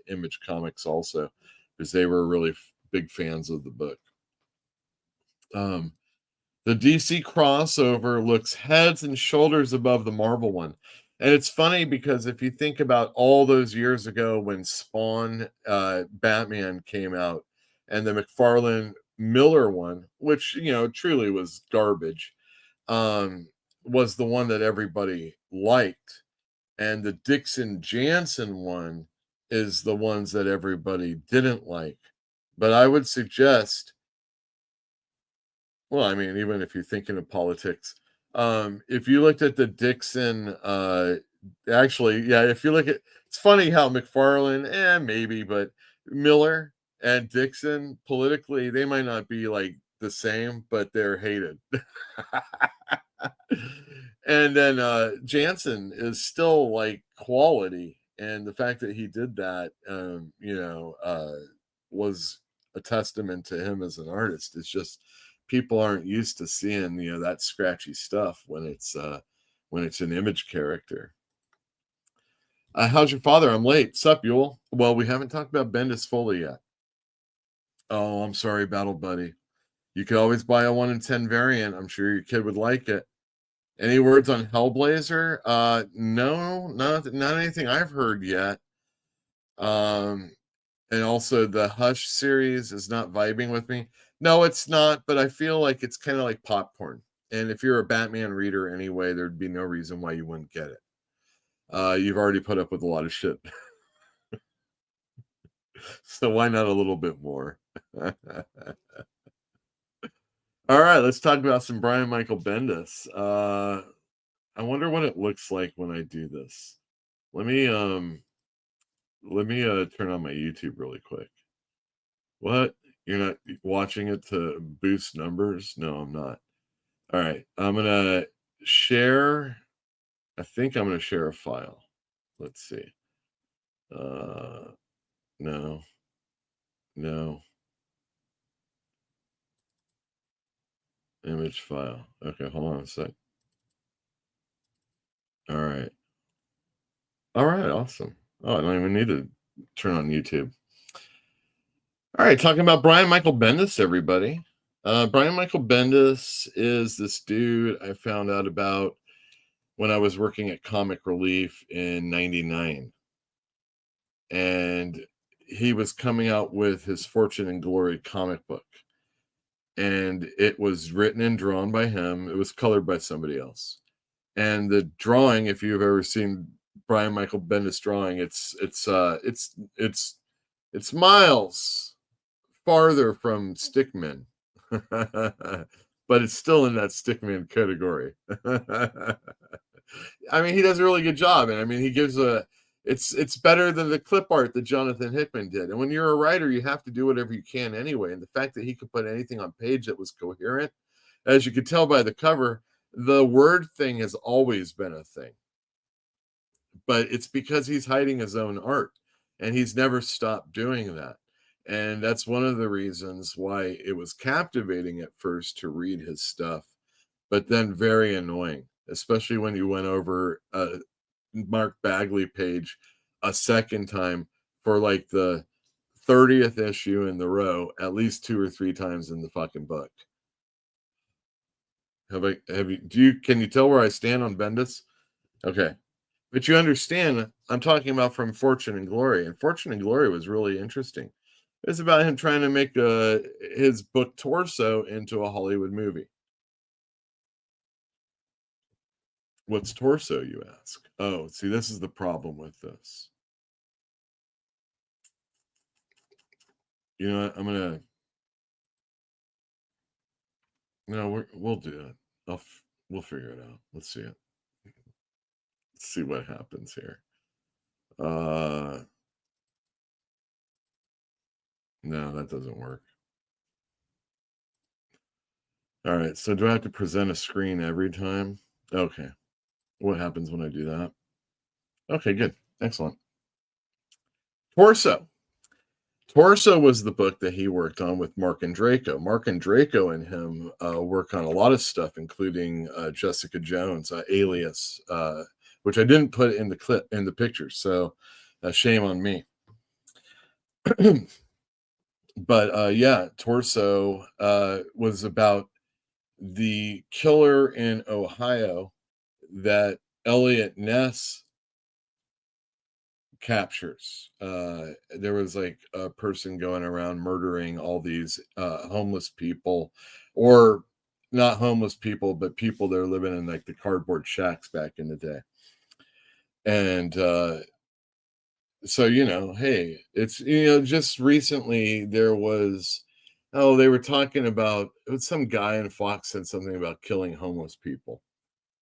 Image Comics also, because they were really big fans of the book. The DC crossover looks heads and shoulders above the Marvel one. And it's funny because if you think about all those years ago when Spawn Batman came out and the McFarlane Miller one, which, truly was garbage, was the one that everybody liked. And the Dixon Jansen one is the ones that everybody didn't like. But I would suggest, well, I mean, even if you're thinking of politics, if you looked at the Dixon, if you look at, it's funny how McFarlane, maybe, but Miller and Dixon politically, they might not be like the same, but they're hated. And then Jansen is still like quality, and the fact that he did that, was a testament to him as an artist. It's just people aren't used to seeing that scratchy stuff when it's an Image character. How's your father? I'm late. Sup, Yule? Well, we haven't talked about Bendis fully yet. Oh, I'm sorry, Battle Buddy. You could always buy a 1 in 10 variant. I'm sure your kid would like it. Any words on Hellblazer? No, not anything I've heard yet. And also the Hush series is not vibing with me. No, it's not, but I feel like it's kind of like popcorn. And if you're a Batman reader anyway, there'd be no reason why you wouldn't get it. You've already put up with a lot of shit. So why not a little bit more? All right, let's talk about some Brian Michael Bendis. I wonder what it looks like when I do this. Let me turn on my YouTube really quick. What? You're not watching it to boost numbers? No, I'm not. All right, I'm gonna share. I think I'm gonna share a file. Let's see. No. Image file. Okay, hold on a sec. All right, awesome. Oh, I don't even need to turn on YouTube. All right, talking about Brian Michael Bendis, everybody. Brian Michael Bendis is this dude I found out about when I was working at Comic Relief in '99. And he was coming out with his Fortune and Glory comic book. And it was written and drawn by him. It was colored by somebody else. And the drawing, if you've ever seen Brian Michael Bendis drawing, it's miles farther from Stickman. But it's still in that Stickman category. I mean, he does a really good job, and I mean, he gives it's better than the clip art that Jonathan Hickman did. And when you're a writer, you have to do whatever you can anyway. And the fact that he could put anything on page that was coherent, as you could tell by the cover, the word thing has always been a thing. But it's because he's hiding his own art, and he's never stopped doing that. And that's one of the reasons why it was captivating at first to read his stuff, but then very annoying, especially when you went over a Mark Bagley page a second time for like the 30th issue in the row, at least 2 or 3 times in the fucking book. Can you tell where I stand on Bendis? Okay. But you understand, I'm talking about from Fortune and Glory, and Fortune and Glory was really interesting. It's about him trying to make his book Torso into a Hollywood movie. What's Torso, you ask? Oh, see, this is the problem with this. You know what? We'll do it. We'll figure it out. Let's see it. Let's see what happens here. No, that doesn't work. All right, so do I have to present a screen every time? Okay. What happens when I do that? Okay, good. Excellent. Torso. Torso was the book that he worked on with Mark and Draco. Mark and Draco and him work on a lot of stuff, including Jessica Jones, Alias, which I didn't put in the picture, so shame on me. But yeah, Torso was about the killer in Ohio that Elliot Ness captures. There was like a person going around murdering all these homeless people, or not homeless people, but people that are living in like the cardboard shacks back in the day. And so, hey, it's, just recently there was, they were talking about, it was some guy in Fox said something about killing homeless people.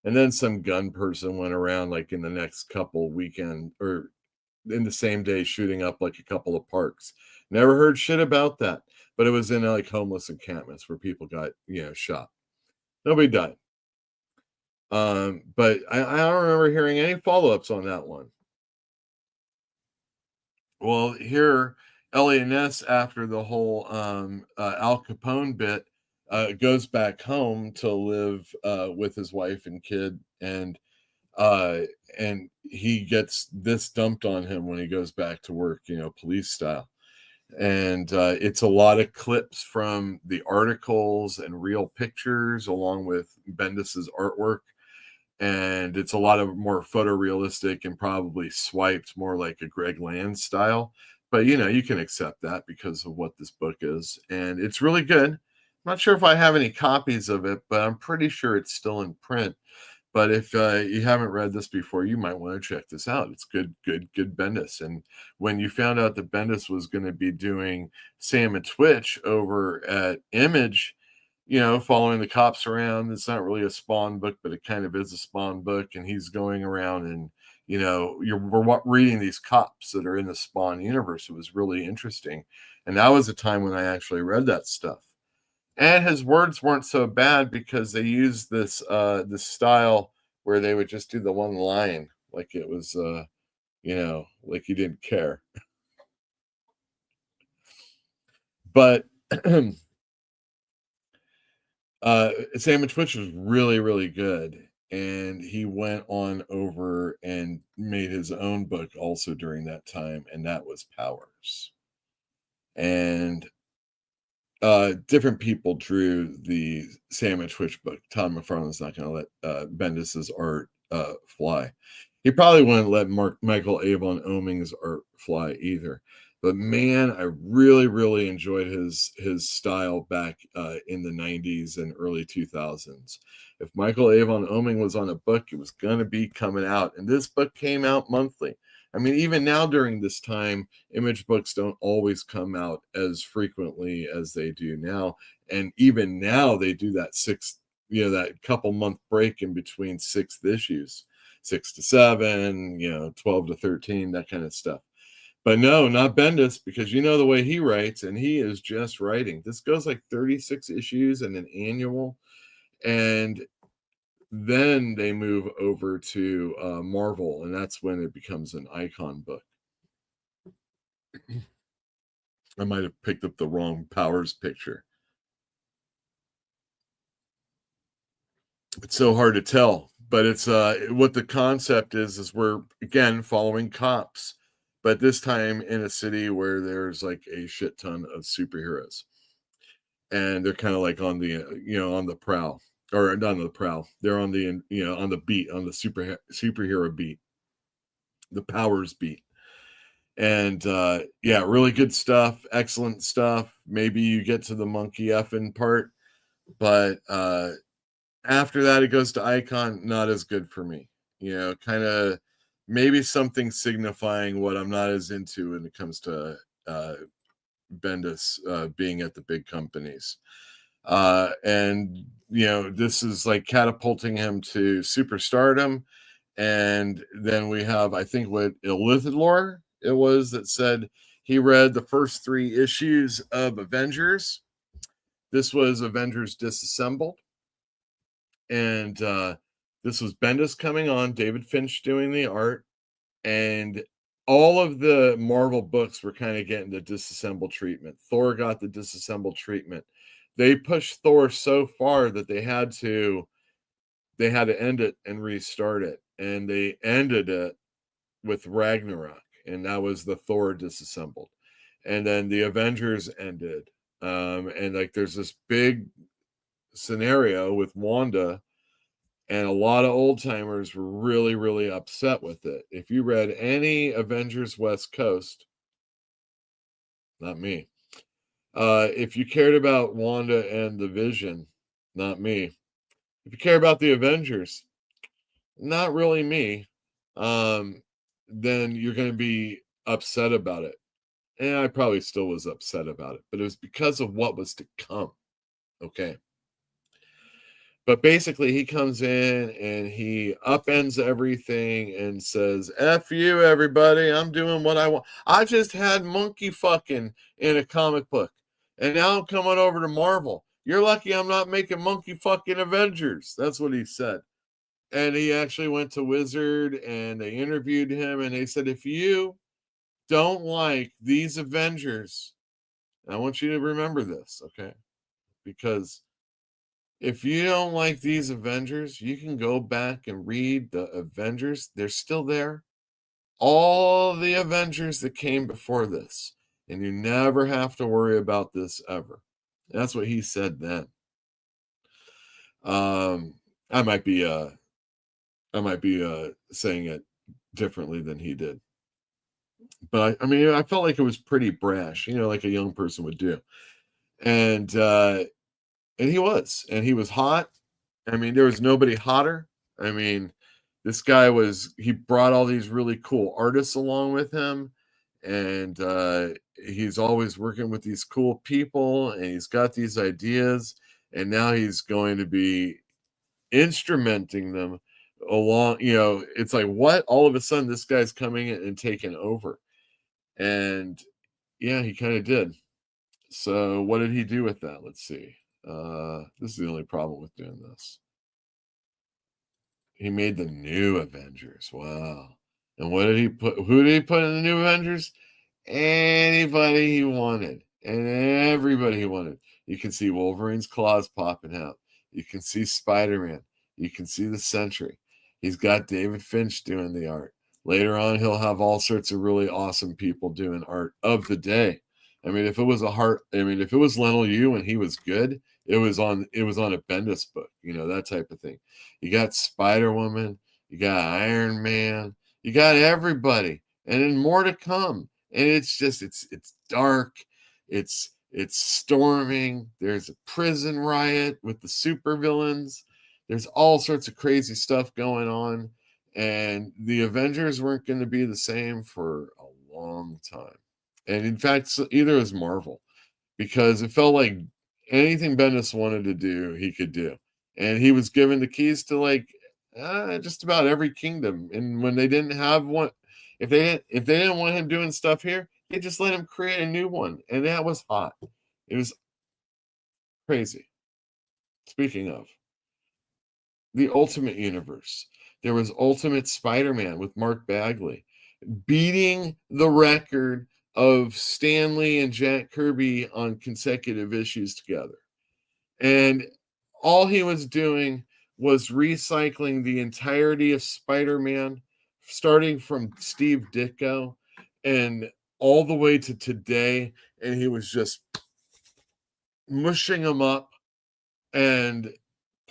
And then some gun person went around like in the next couple weekend or in the same day shooting up like a couple of parks. Never heard shit about that, but it was in like homeless encampments where people got, shot. Nobody died. But I don't remember hearing any follow-ups on that one. Well, here, Elliot Ness, after the whole Al Capone bit, goes back home to live with his wife and kid, and he gets this dumped on him when he goes back to work, police style. And it's a lot of clips from the articles and real pictures along with Bendis's artwork. And it's a lot of more photorealistic and probably swiped more like a Greg Land style. But, you can accept that because of what this book is. And it's really good. I'm not sure if I have any copies of it, but I'm pretty sure it's still in print. But if you haven't read this before, you might want to check this out. It's good Bendis. And when you found out that Bendis was going to be doing Sam and Twitch over at Image, following the cops around, it's not really a Spawn book, but it kind of is a Spawn book. And he's going around and, we're reading these cops that are in the Spawn universe. It was really interesting. And that was a time when I actually read that stuff. And his words weren't so bad because they used this style where they would just do the one line like it was, like he didn't care. But Sam and Twitch was really, really good. And he went on over and made his own book also during that time, and that was Powers. And different people drew the Sam and Twitch book. Todd McFarlane's not going to let Bendis's art fly. He probably wouldn't let Michael Avon Oeming's art fly either. But man, I really, really enjoyed his style back in the 90s and early 2000s. If Michael Avon Oeming was on a book, it was going to be coming out. And this book came out monthly. I mean, even now during this time, Image books don't always come out as frequently as they do now. And even now they do that that couple month break in between 6th issues. 6 to 7, 12 to 13, that kind of stuff. But no, not Bendis, because you know the way he writes, and he is just writing. This goes like 36 issues and an annual, and then they move over to Marvel, and that's when it becomes an icon book. I might have picked up the wrong Powers picture. It's so hard to tell, but it's what the concept is we're again following cops, but this time in a city where there's like a shit ton of superheroes, and they're kind of like on the on the prowl, or not on the prowl. They're on the on the beat, on the superhero beat, the Powers beat. And yeah, really good stuff, excellent stuff. Maybe you get to the monkey effing part, but after that it goes to icon. Not as good for me, kind of maybe something signifying what I'm not as into when it comes to Bendis being at the big companies. And this is like catapulting him to superstardom. And then we have, I think, what Elithidlor it was that said he read the first 3 issues of Avengers. This was Avengers Disassembled. And this was Bendis coming on, David Finch doing the art. And all of the Marvel books were kind of getting the disassembled treatment. Thor got the disassembled treatment. They pushed Thor so far that they had to end it and restart it. And they ended it with Ragnarok, and that was the Thor disassembled. And then the Avengers ended. And like there's this big scenario with Wanda, and a lot of old timers were really, really upset with it. If you read any Avengers West Coast, not me. If you cared about Wanda and the Vision, not me. If you care about the Avengers, not really me. Then you're going to be upset about it. And I probably still was upset about it, but it was because of what was to come. Okay. But basically, he comes in and he upends everything and says, F you, everybody. I'm doing what I want. I just had monkey fucking in a comic book, and now I'm coming over to Marvel. You're lucky I'm not making monkey fucking Avengers. That's what he said. And he actually went to Wizard, and they interviewed him, and they said, if you don't like these Avengers, I want you to remember this, okay? Because if you don't like these Avengers, you can go back and read the Avengers. They're still there. All the Avengers that came before this. And you never have to worry about this ever. That's what he said then. I might be saying it differently than he did. But I mean, I felt like it was pretty brash, like a young person would do. And he was hot. I mean, there was nobody hotter. I mean, this guy he brought all these really cool artists along with him. And he's always working with these cool people, and he's got these ideas. And now he's going to be instrumenting them along. It's like, what? All of a sudden, this guy's coming in and taking over. And yeah, he kind of did. So what did he do with that? Let's see. This is the only problem with doing this. He made the new Avengers. Wow. And what did he put? Who did he put in the new Avengers? Anybody he wanted. And everybody he wanted. You can see Wolverine's claws popping out. You can see Spider-Man. You can see the Sentry. He's got David Finch doing the art. Later on, he'll have all sorts of really awesome people doing art of the day. I mean, if it was Lionel Yu and he was good, it was on a Bendis book, that type of thing. You got Spider-Woman, you got Iron Man, you got everybody, and then more to come. And it's just it's dark, it's storming. There's a prison riot with the supervillains. There's all sorts of crazy stuff going on, and the Avengers weren't going to be the same for a long time. And in fact, either is Marvel, because it felt like anything Bendis wanted to do, he could do. And he was given the keys to just about every kingdom. And when they didn't have one, if they didn't want him doing stuff here, they just let him create a new one, and that was hot. It was crazy. Speaking of the Ultimate Universe, there was Ultimate Spider-Man with Mark Bagley, beating the record of Stan Lee and Jack Kirby on consecutive issues together. And all he was doing was recycling the entirety of Spider-Man, starting from Steve Ditko and all the way to today. And he was just mushing them up and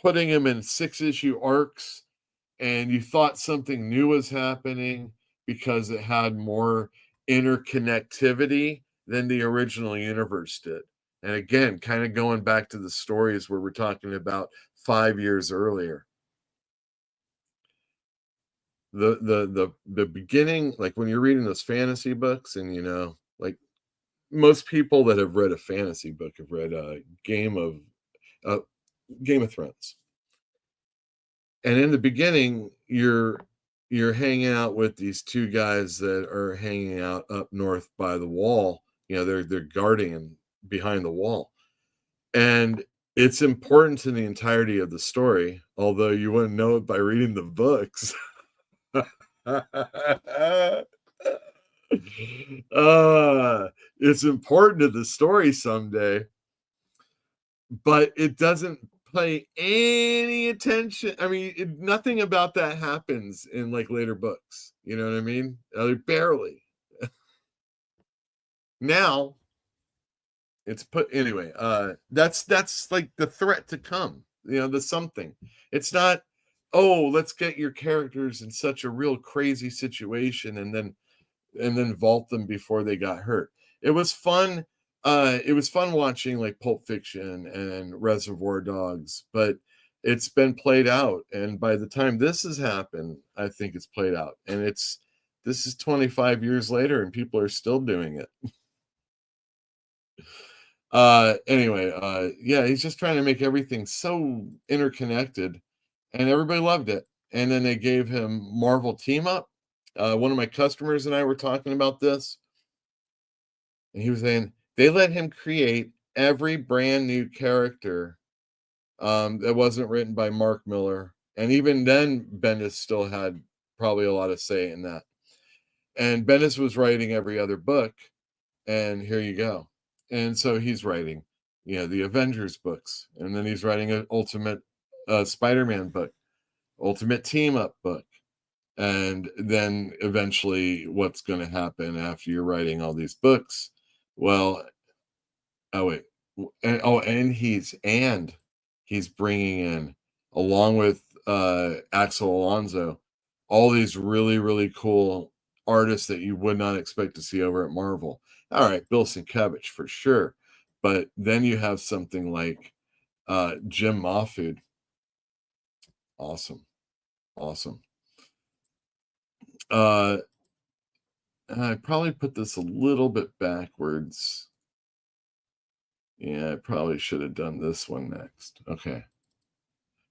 putting them in 6-issue arcs. And you thought something new was happening because it had more interconnectivity than the original universe did. And again, kind of going back to the stories where we're talking about 5 years earlier. The beginning, like when you're reading those fantasy books, and like most people that have read a fantasy book have read Game of Thrones. And in the beginning, you're hanging out with these two guys that are hanging out up north by the wall. They're guarding behind the wall. And it's important to the entirety of the story, although you wouldn't know it by reading the books. It's important to the story someday, but it doesn't pay any attention. I mean, nothing about that happens in like later books. You know what I mean? Barely. Now it's put anyway. That's like the threat to come. The something. It's not, oh, let's get your characters in such a real crazy situation and then vault them before they got hurt. It was fun. It was fun watching like Pulp Fiction and Reservoir Dogs, but it's been played out. And by the time this has happened, I think it's played out. And this is 25 years later and people are still doing it. Anyway, yeah, he's just trying to make everything so interconnected, and everybody loved it. And then they gave him Marvel Team Up. One of my customers and I were talking about this, and he was saying they let him create every brand new character that wasn't written by Mark Miller. And even then, Bendis still had probably a lot of say in that. And Bendis was writing every other book, and here you go. And so he's writing, the Avengers books, and then he's writing an Ultimate Spider-Man book, Ultimate Team Up book. And then eventually what's going to happen after you're writing all these books? Well, and he's bringing in, along with Axel Alonso, all these really, really cool artists that you would not expect to see over at Marvel. All right, Bill Sienkiewicz for sure. But then you have something like Jim Mahfood. Awesome. I probably put this a little bit backwards. Yeah, I probably should have done this one next. Okay.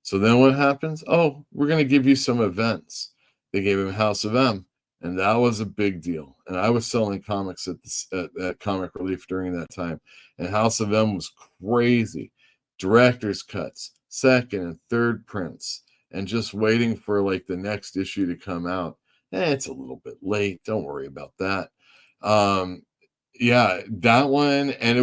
So then what happens? Oh, we're going to give you some events. They gave him House of M, and that was a big deal. And I was selling comics at Comic Relief during that time. And House of M was crazy. Director's cuts, second and third prints, and just waiting for like the next issue to come out. It's a little bit late. Don't worry about that. Yeah, that one. And it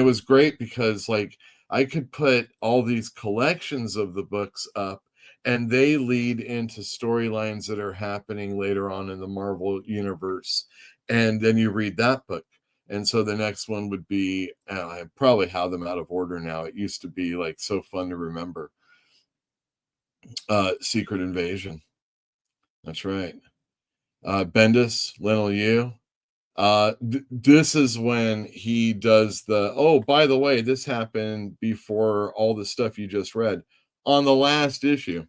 was great because like I could put all these collections of the books up, and they lead into storylines that are happening later on in the Marvel universe. And then you read that book. And so the next one would be, I probably have them out of order now. It used to be like so fun to remember. Secret Invasion. That's right. Bendis, Lionel Yu. This is when he does by the way, this happened before all the stuff you just read on the last issue.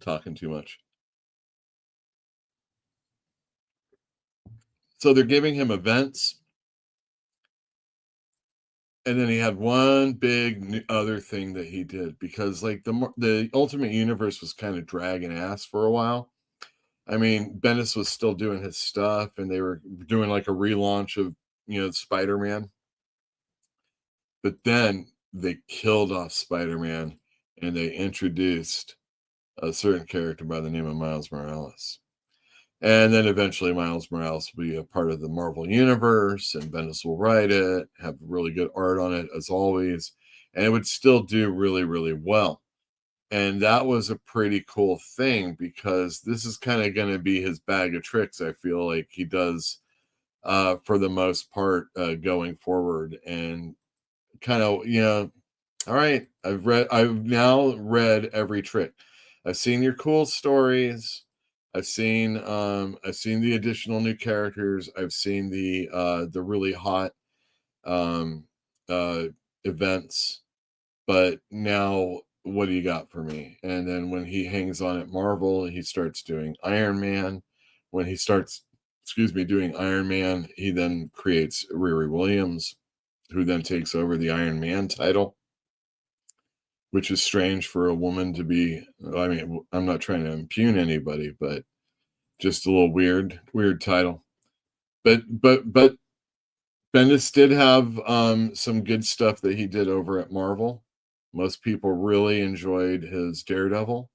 Talking too much. So they're giving him events, And then he had one big other thing that he did, because like the Ultimate Universe was kind of dragging ass for a while. I mean, Bendis was still doing his stuff, and they were doing like a relaunch of, Spider-Man. But then they killed off Spider-Man, and they introduced a certain character by the name of Miles Morales. And then eventually Miles Morales will be a part of the Marvel Universe, and Bendis will write it, have really good art on it as always, and it would still do really, really well. And that was a pretty cool thing, because this is kind of going to be his bag of tricks. I feel like he does, for the most part, going forward, and kind of, all right, I've now read every trick. I've seen your cool stories. I've seen the additional new characters. I've seen the really hot events. But now what do you got for me? And then when he hangs on at Marvel, he starts doing Iron Man. When he starts, doing Iron Man, he then creates Riri Williams, who then takes over the Iron Man title, which is strange for a woman to be. I mean, I'm not trying to impugn anybody, but just a little weird title. But Bendis did have some good stuff that he did over at Marvel. Most people really enjoyed his Daredevil,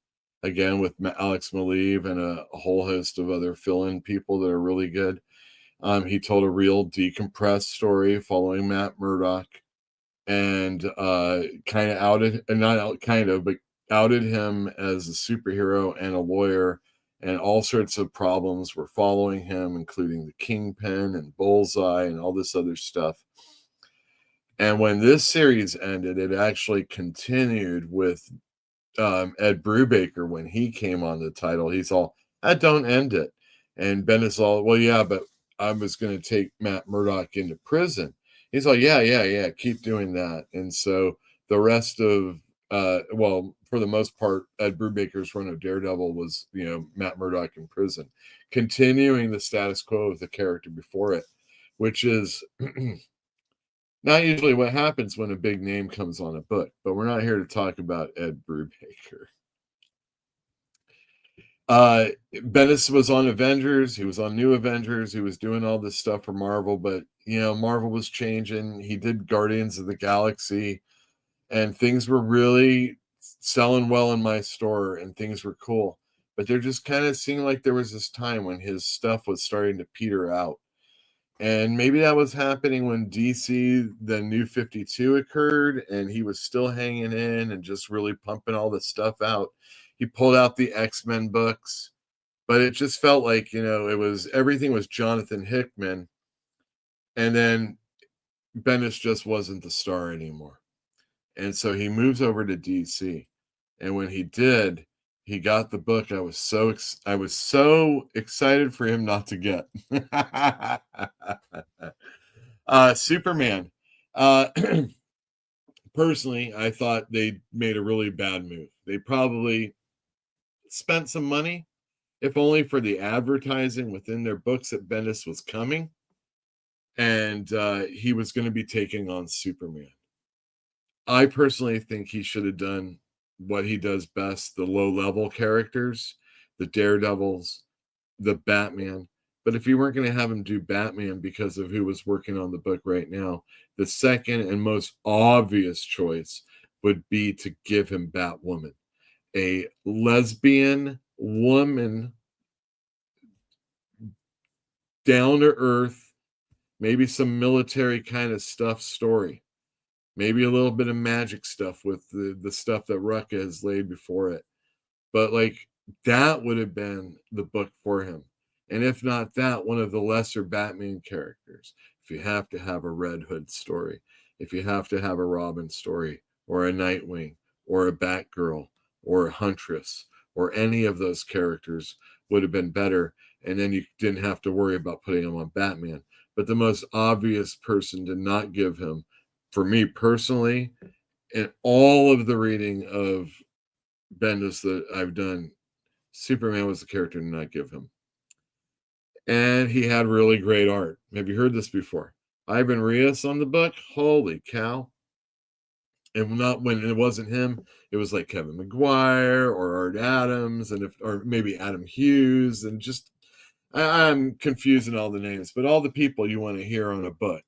again with Alex Maleev and a whole host of other fill-in people that are really good. He told a real decompressed story following Matt Murdock, and kind of outed, and not kind of, but outed him as a superhero and a lawyer, and all sorts of problems were following him, including the Kingpin and Bullseye and all this other stuff. And when this series ended, it actually continued with Ed Brubaker. When he came on the title, he's all, don't end it. And Bendis all, well, yeah, but I was going to take Matt Murdock into prison. He's like, yeah, keep doing that. And so the rest of, for the most part, Ed Brubaker's run of Daredevil was, Matt Murdock in prison, continuing the status quo of the character before it, which is not usually what happens when a big name comes on a book. But we're not here to talk about Ed Brubaker. Bendis was on Avengers. He was on New Avengers. He was doing all this stuff for Marvel, but Marvel was changing. He did Guardians of the Galaxy, and things were really selling well in my store, and things were cool. But there just kind of seemed like there was this time when his stuff was starting to peter out. And maybe that was happening when DC, the New 52 occurred, and he was still hanging in and just really pumping all this stuff out. He pulled out the X-Men books, but it just felt like, everything was Jonathan Hickman. And then Bendis just wasn't the star anymore. And so he moves over to DC. And when he did, he got the book I was so excited for him not to get. Superman. Personally, I thought they made a really bad move. They probably spent some money, if only for the advertising within their books that Bendis was coming, and he was going to be taking on Superman. I personally think he should have done what he does best, the low-level characters, the Daredevils, the Batman. But if you weren't going to have him do Batman because of who was working on the book right now, the second and most obvious choice would be to give him Batwoman, a lesbian woman, down to earth, maybe some military kind of stuff story, maybe a little bit of magic stuff with the stuff that Rucka has laid before it. But that would have been the book for him. And if not that, one of the lesser Batman characters. If you have to have a Red Hood story, if you have to have a Robin story, or a Nightwing, or a Batgirl, or a Huntress, or any of those characters would have been better. And then you didn't have to worry about putting him on Batman. But the most obvious person to not give him, for me personally, in all of the reading of Bendis that I've done, Superman was the character to not give him. And he had really great art. Have you heard this before? Ivan Rios on the book. Holy cow. And not when it wasn't him, it was like Kevin McGuire or Art Adams, or maybe Adam Hughes, and just I'm confusing all the names, but all the people you want to hear on a book,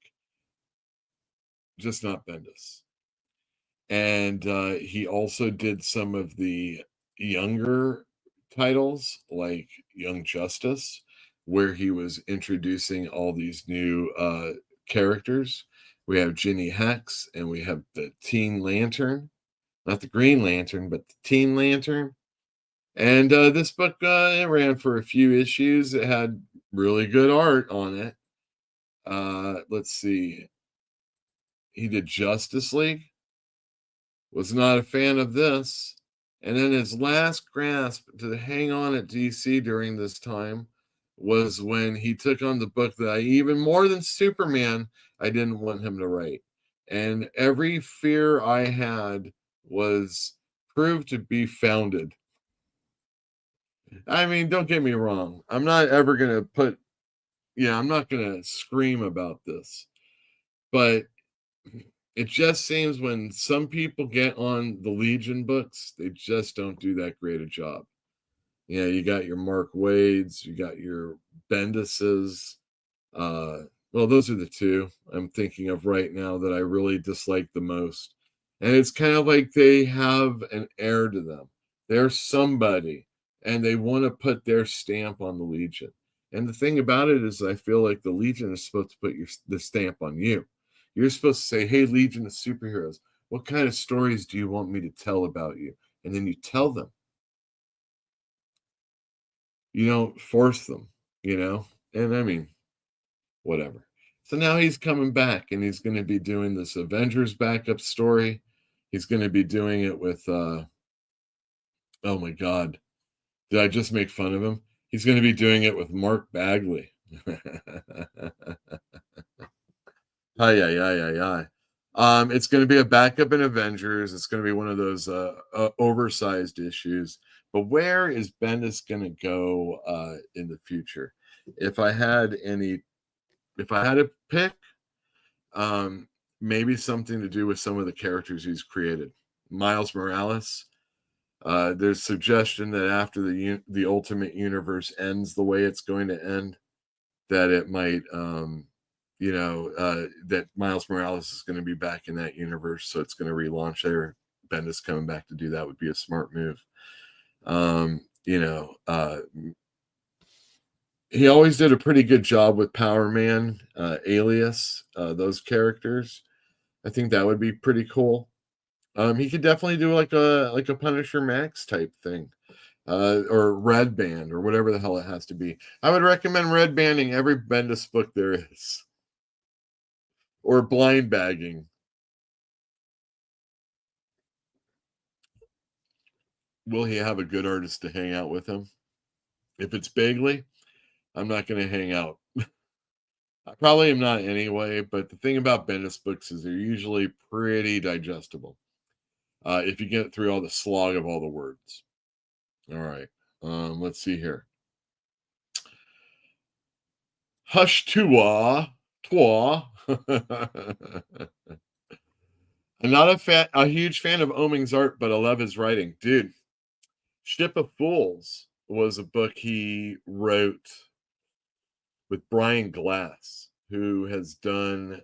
just not Bendis. And he also did some of the younger titles, like Young Justice, where he was introducing all these new characters. We have Ginny Hex, and we have the Teen Lantern, not the Green Lantern, but the Teen Lantern. And this book, it ran for a few issues. It had really good art on it. Let's see. He did Justice League. Was not a fan of this. And then his last grasp to hang on at DC during this time was when he took on the book that even more than Superman, I didn't want him to write. And every fear I had was proved to be founded. I mean, don't get me wrong. I'm not ever going to I'm not going to scream about this. But it just seems when some people get on the Legion books, they just don't do that great a job. Yeah, you got your Mark Wades, you got your Bendises. Well, those are the two I'm thinking of right now that I really dislike the most. And it's kind of like they have an air to them. They're somebody, and they want to put their stamp on the Legion. And the thing about it is I feel like the Legion is supposed to put the stamp on you. You're supposed to say, hey, Legion of Superheroes, what kind of stories do you want me to tell about you? And then you tell them. You don't force them, And I mean, whatever. So now he's coming back, and he's going to be doing this Avengers backup story. He's going to be doing it with, oh my God. Did I just make fun of him? He's going to be doing it with Mark Bagley. It's going to be a backup in Avengers. It's going to be one of those oversized issues. But where is Bendis going to go in the future? If I had to pick, maybe something to do with some of the characters he's created. Miles Morales. There's suggestion that after the Ultimate Universe ends the way it's going to end, that it might, that Miles Morales is going to be back in that universe, so it's going to relaunch there. Bendis coming back to do that would be a smart move. He always did a pretty good job with Power Man, Alias, those characters. I think that would be pretty cool. He could definitely do like a Punisher Max type thing, or Red Band, or whatever the hell it has to be. I would recommend red banding every Bendis book there is, or blind bagging. Will he have a good artist to hang out with him? If it's Bagley, I'm not going to hang out. I probably am not anyway, but the thing about Bendis books is they're usually pretty digestible. If you get through all the slog of all the words. All right. Let's see here. Hush toi. I'm not a huge fan of Oming's art, but I love his writing. Dude, Ship of Fools was a book he wrote with Brian Glass, who has done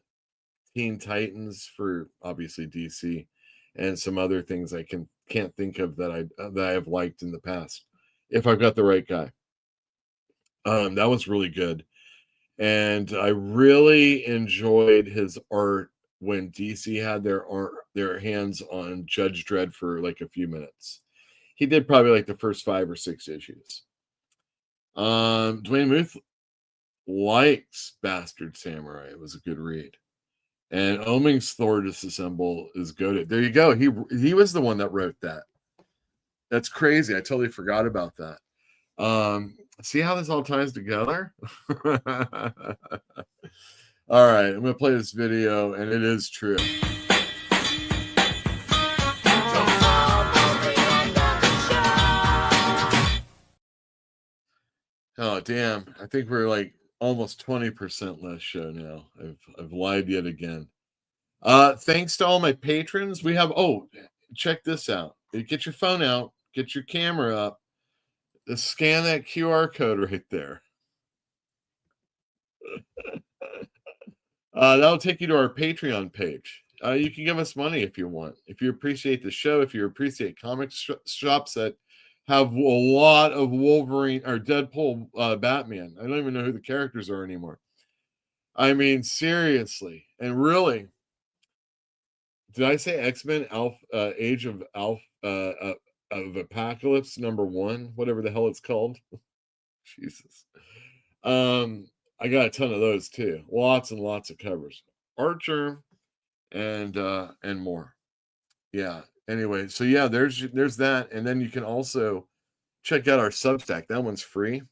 Teen Titans for obviously DC and some other things I can't think of that I have liked in the past. If I've got the right guy, that was really good, and I really enjoyed his art when DC had their hands on Judge Dredd for like a few minutes. He did probably like the first 5 or 6 issues. Dwayne Muth likes Bastard Samurai. It was a good read. And Oming's Thor Disassemble is good. There you go. He was the one that wrote that. That's crazy. I totally forgot about that. See how this all ties together? All right, I'm going to play this video, and it is true. Oh, damn. I think we're like almost 20% less show now. I've lied yet again. Thanks to all my patrons. We have, check this out. Get your phone out, get your camera up, scan that QR code right there. That'll take you to our Patreon page. You can give us money if you want. If you appreciate the show, if you appreciate comic shops that have a lot of Wolverine or Deadpool, Batman. I don't even know who the characters are anymore. I mean, seriously. And really, did I say X-Men Age of Apocalypse #1? Whatever the hell it's called. Jesus. I got a ton of those too. Lots and lots of covers. Archer and more. Yeah. Anyway, so yeah, there's that. And then you can also check out our Substack. That one's free.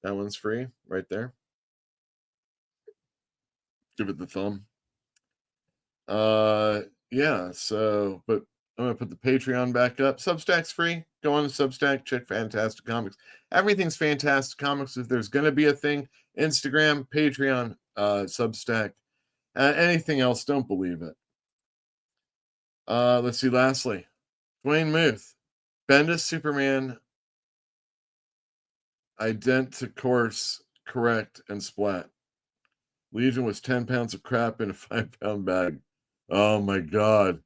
That one's free right there. Give it the thumb. Yeah, so but I'm gonna put the Patreon back up. Substack's free. Go on to Substack, check Fantastic Comics. Everything's Fantastic Comics. If there's gonna be a thing, Instagram, Patreon, Substack, anything else, don't believe it. Let's see. Lastly, Dwayne Muth, Bendis Superman, Identicourse, correct, and splat. Legion was 10 pounds of crap in a 5-pound bag. Oh my God.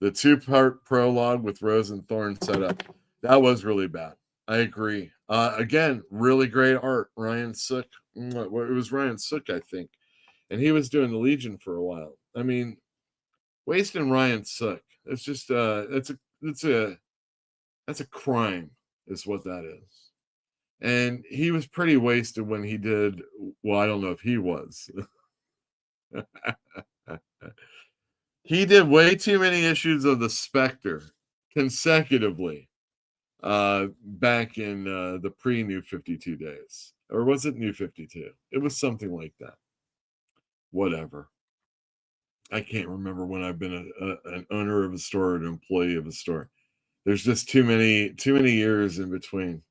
The 2-part prologue with Rose and Thorn set up. That was really bad. I agree. Again, really great art. Ryan Sook. It was Ryan Sook, I think. And he was doing the Legion for a while. I mean, wasting Ryan Sook. It's just that's a crime, is what that is. And he was pretty wasted when he did, well, I don't know if he was. He did way too many issues of the Spectre consecutively back in the pre-New 52 days. Or was it New 52? It was something like that. Whatever. I can't remember when I've been an owner of a store or an employee of a store. There's just too many years in between.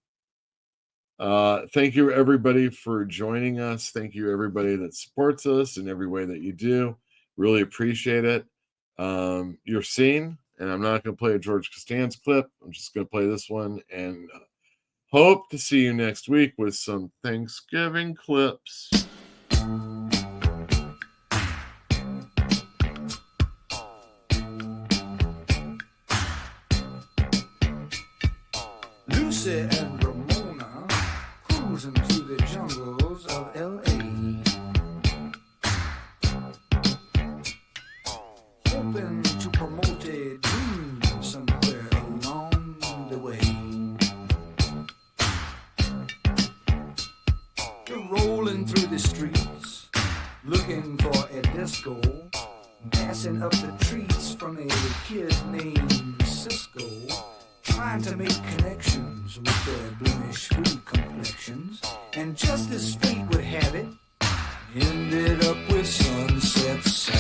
Thank you, everybody, for joining us. Thank you, everybody that supports us in every way that you do. Really appreciate it. You're seen, and I'm not going to play a George Costanza clip. I'm just going to play this one, and hope to see you next week with some Thanksgiving clips. Lucy and Ramona cruising through the jungles of L.A. Hoping to promote a dream somewhere along the way. You're rolling through the streets, looking for a disco, passing up the treats from a kid named Cisco, trying to make connections with their blemish-free complexions, and just as fate would have it, ended up with Sunset Sam.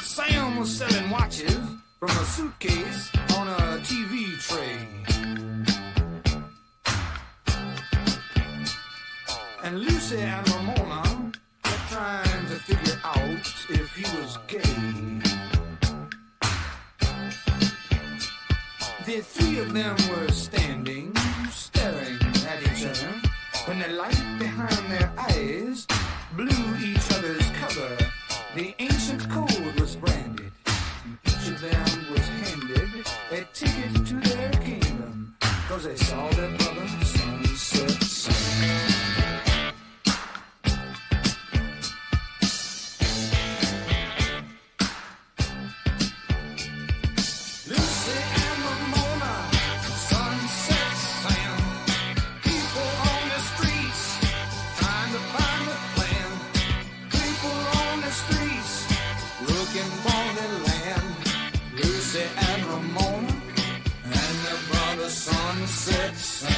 Sam was selling watches from a suitcase on a TV tray. And Lucy and Ramona kept trying to figure out if he was gay. The three of them were standing, staring at each other, when the light behind their eyes blew each other's cover. The ancient code was branded, and each of them was handed a ticket to their kingdom, 'cause they saw their brother Sunset Sam. Sunset Sam.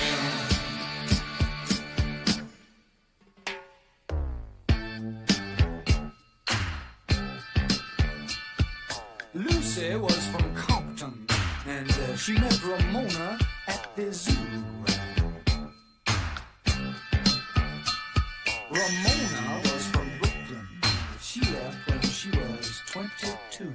Lucy was from Compton, she met Ramona at the zoo. Ramona was from Brooklyn. She left when she was 22.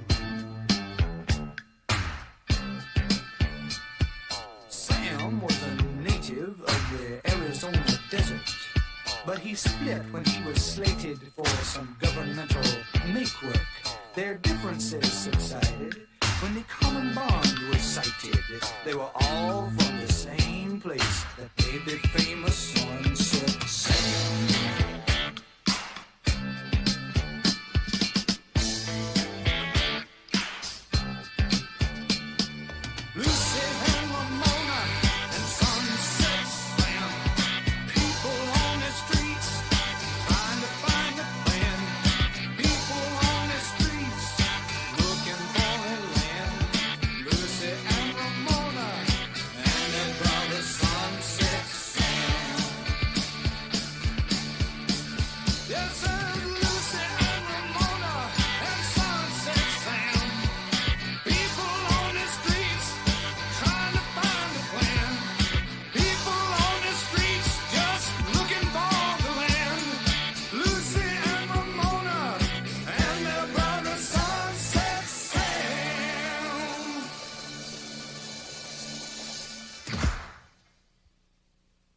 Sam was a native of the Arizona desert, but he split when he was slated for some governmental make-work. Their differences subsided when the common bond was sighted. They were all from the same place that made the famous Sunset Sam.